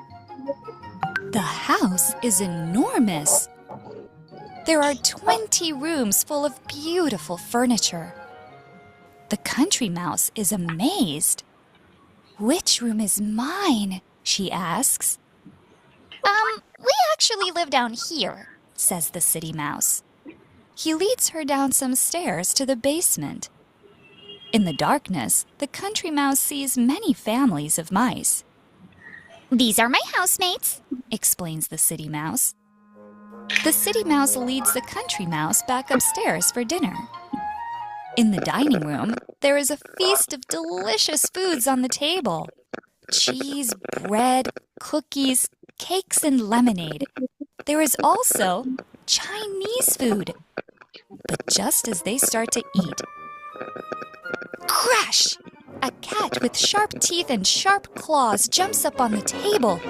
The house is enormous. There are 20 rooms full of beautiful furniture. The country mouse is amazed. Which room is mine? She asks. We actually live down here, Says the city mouse. He leads her down some stairs to the basement. In the darkness, the country mouse sees many families of mice. These are my housemates, Explains the city mouse. The city mouse leads the country mouse back upstairs for dinner. In the dining room, there is a feast of delicious foods on the table. Cheese, bread, cookies, cakes, and lemonade. There is also Chinese food. But just as they start to eat, Crash! A cat with sharp teeth and sharp claws jumps up on the table.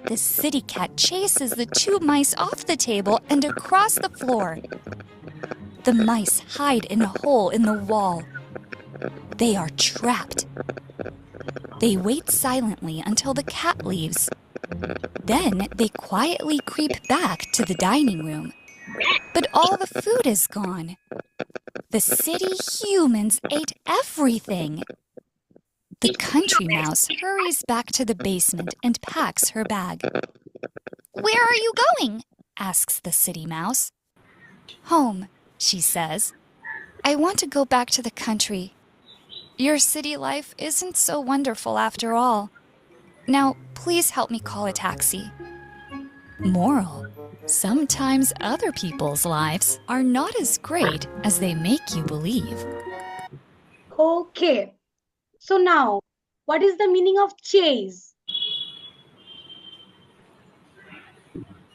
The city cat chases the two mice off the table and across the floor. The mice hide in a hole in the wall. They are trapped. They wait silently until the cat leaves. Then they quietly creep back to the dining room. But all the food is gone. The city humans ate everything. The country mouse hurries back to the basement and packs her bag. Where are you going? Asks the city mouse. Home, she says. I want to go back to the country. Your city life isn't so wonderful after all. Now, please help me call a taxi. Moral: sometimes other people's lives are not as great as they make you believe. Okay. So now, what is the meaning of chase?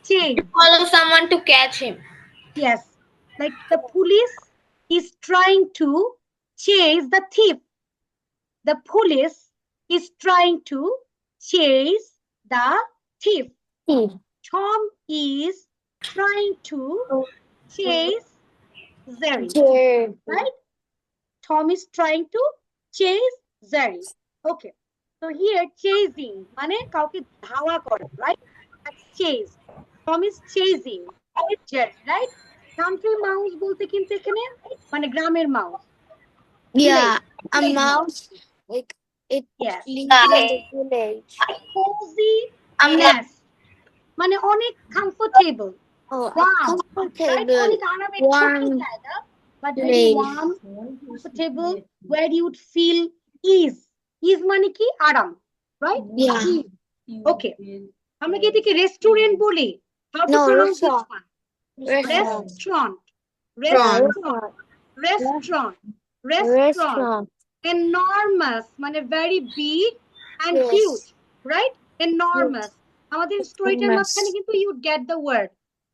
Chase. Follow someone to catch him. Yes. Like the police is trying to chase the thief. The police is trying to chase the thief. Thief. Tom is trying to chase Zeri. Jerry. Right? Tom is trying to chase Zeri. Okay. So here chasing মানে কাউকে ধাওয়া করে, right? That's chase. Tom is chasing Jerry, right? Country mouse বলতে কিন্তু এখানে মানে গ্রামের mouse. Yeah, a Village mouse. Like it Yes. lives in the village. Cozy nest মানে অনেক comfortable. Oh, a Warm. Right? comfortable. অনেক আরামের warm ছোট্ট জায়গা, but very place. warm, comfortable, where you would feel ease. Ease মানে কি? আরাম. Right? Yeah. Ease. Okay. আমরা কি এটাকে রেস্টুরেন্ট বলি? How to No, pronounce this restaurant. one? Restaurant. Restaurant. Restaurant. Restaurant. Restaurant. Enormous মানে very big and Yes. huge, right? Enormous. আমাদের স্টোরিটার Enormous. মাঝখানে কিন্তু you would get the word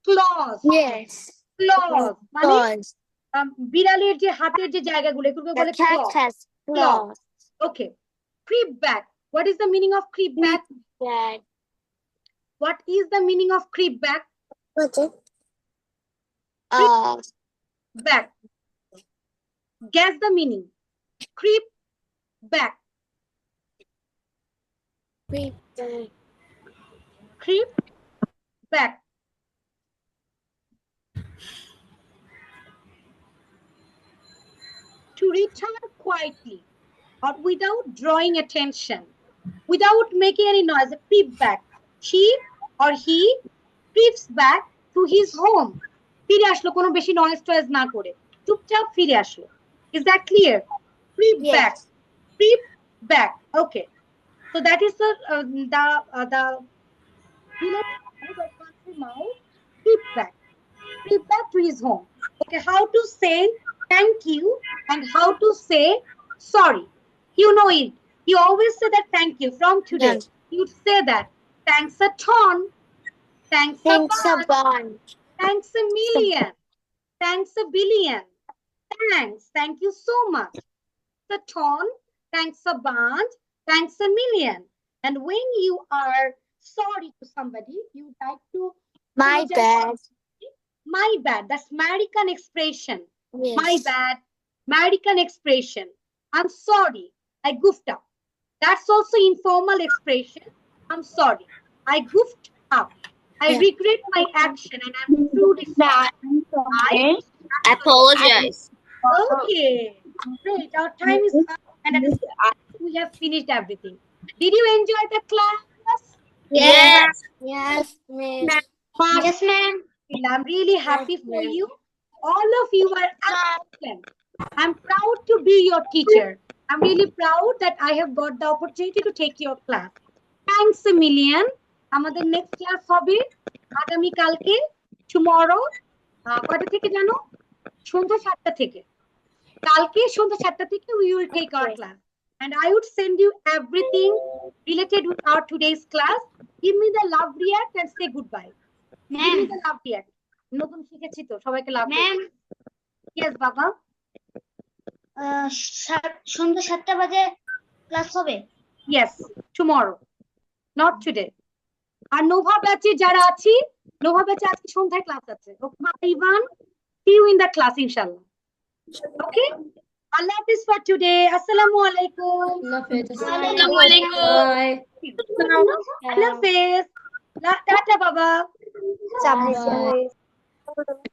claws. Yes. Claws মানে Claws. বিড়ালের যে হাতের যে জায়গাগুলো এগুলোকে The বলে cat claw. has claws. Okay. Creep back. What is the meaning of creep back? That. What is the meaning of creep back? What's it? Back. Guess the meaning. Creep back. Creep back. Creep back. To return quietly or without drawing attention, without making any noise, creep back. She or he creeps back to his home. ফিরে আসলো কোনো বেশি noise toys না করে, চুপচাপ ফিরে আসলো. Is that clear? Creep Yes. back. Creep back. Okay. So that is the country mouse. Creep back. Creep back to his home. Okay. How to say thank you and how to say sorry. You know it. You always say that thank you from today. Yes. You'd say that thanks a ton. Thanks a Thanks a bunch. bunch. Thanks a million. Thanks a billion. Thanks. Thank you so much. The ton. Thanks a bunch. Thanks a million. And when you are sorry to somebody, you like to My apologize. bad. My bad. That's American expression. Yes. My bad. American expression. I'm sorry. I goofed up. That's also informal expression. I'm sorry. I goofed up. I Yeah. regret my action and I'm truly sorry. I Apologize. Okay. Great. Our time is up and we have finished everything. Did you enjoy the class? Yes. Yes, miss. Yes, ma'am. I'm really happy for ma'am. you. All of you are excellent. I'm proud to be your teacher. I'm really proud that I have got the opportunity to take your class. Thanks a million. আমাদের next class হবে আগামী কালকে tomorrow কয়টা থেকে জানো? সন্ধ্যা 7টা থেকে। কালকে সন্ধ্যা 7টা থেকে we will take our class. And I would send you everything related with our today's class. Give me the love react and say goodbye. Give me the love react. নতুন শিখেছি তো সবাইকে love react. Yes, Baba. সন্ধ্যা 7টা বাজে class হবে? Yes, tomorrow, not today. আর Nova ব্যাচে যারা আছি, নোভা ব্যাচে আজকে সন্ধ্যায় ক্লাস আছে। Ivan, see you in the class, inshallah. Okay? Allah Hafiz for today. Assalamu alaikum. Assalamu alaikum. Bye. Allah Hafiz. Tata, Baba. Bye.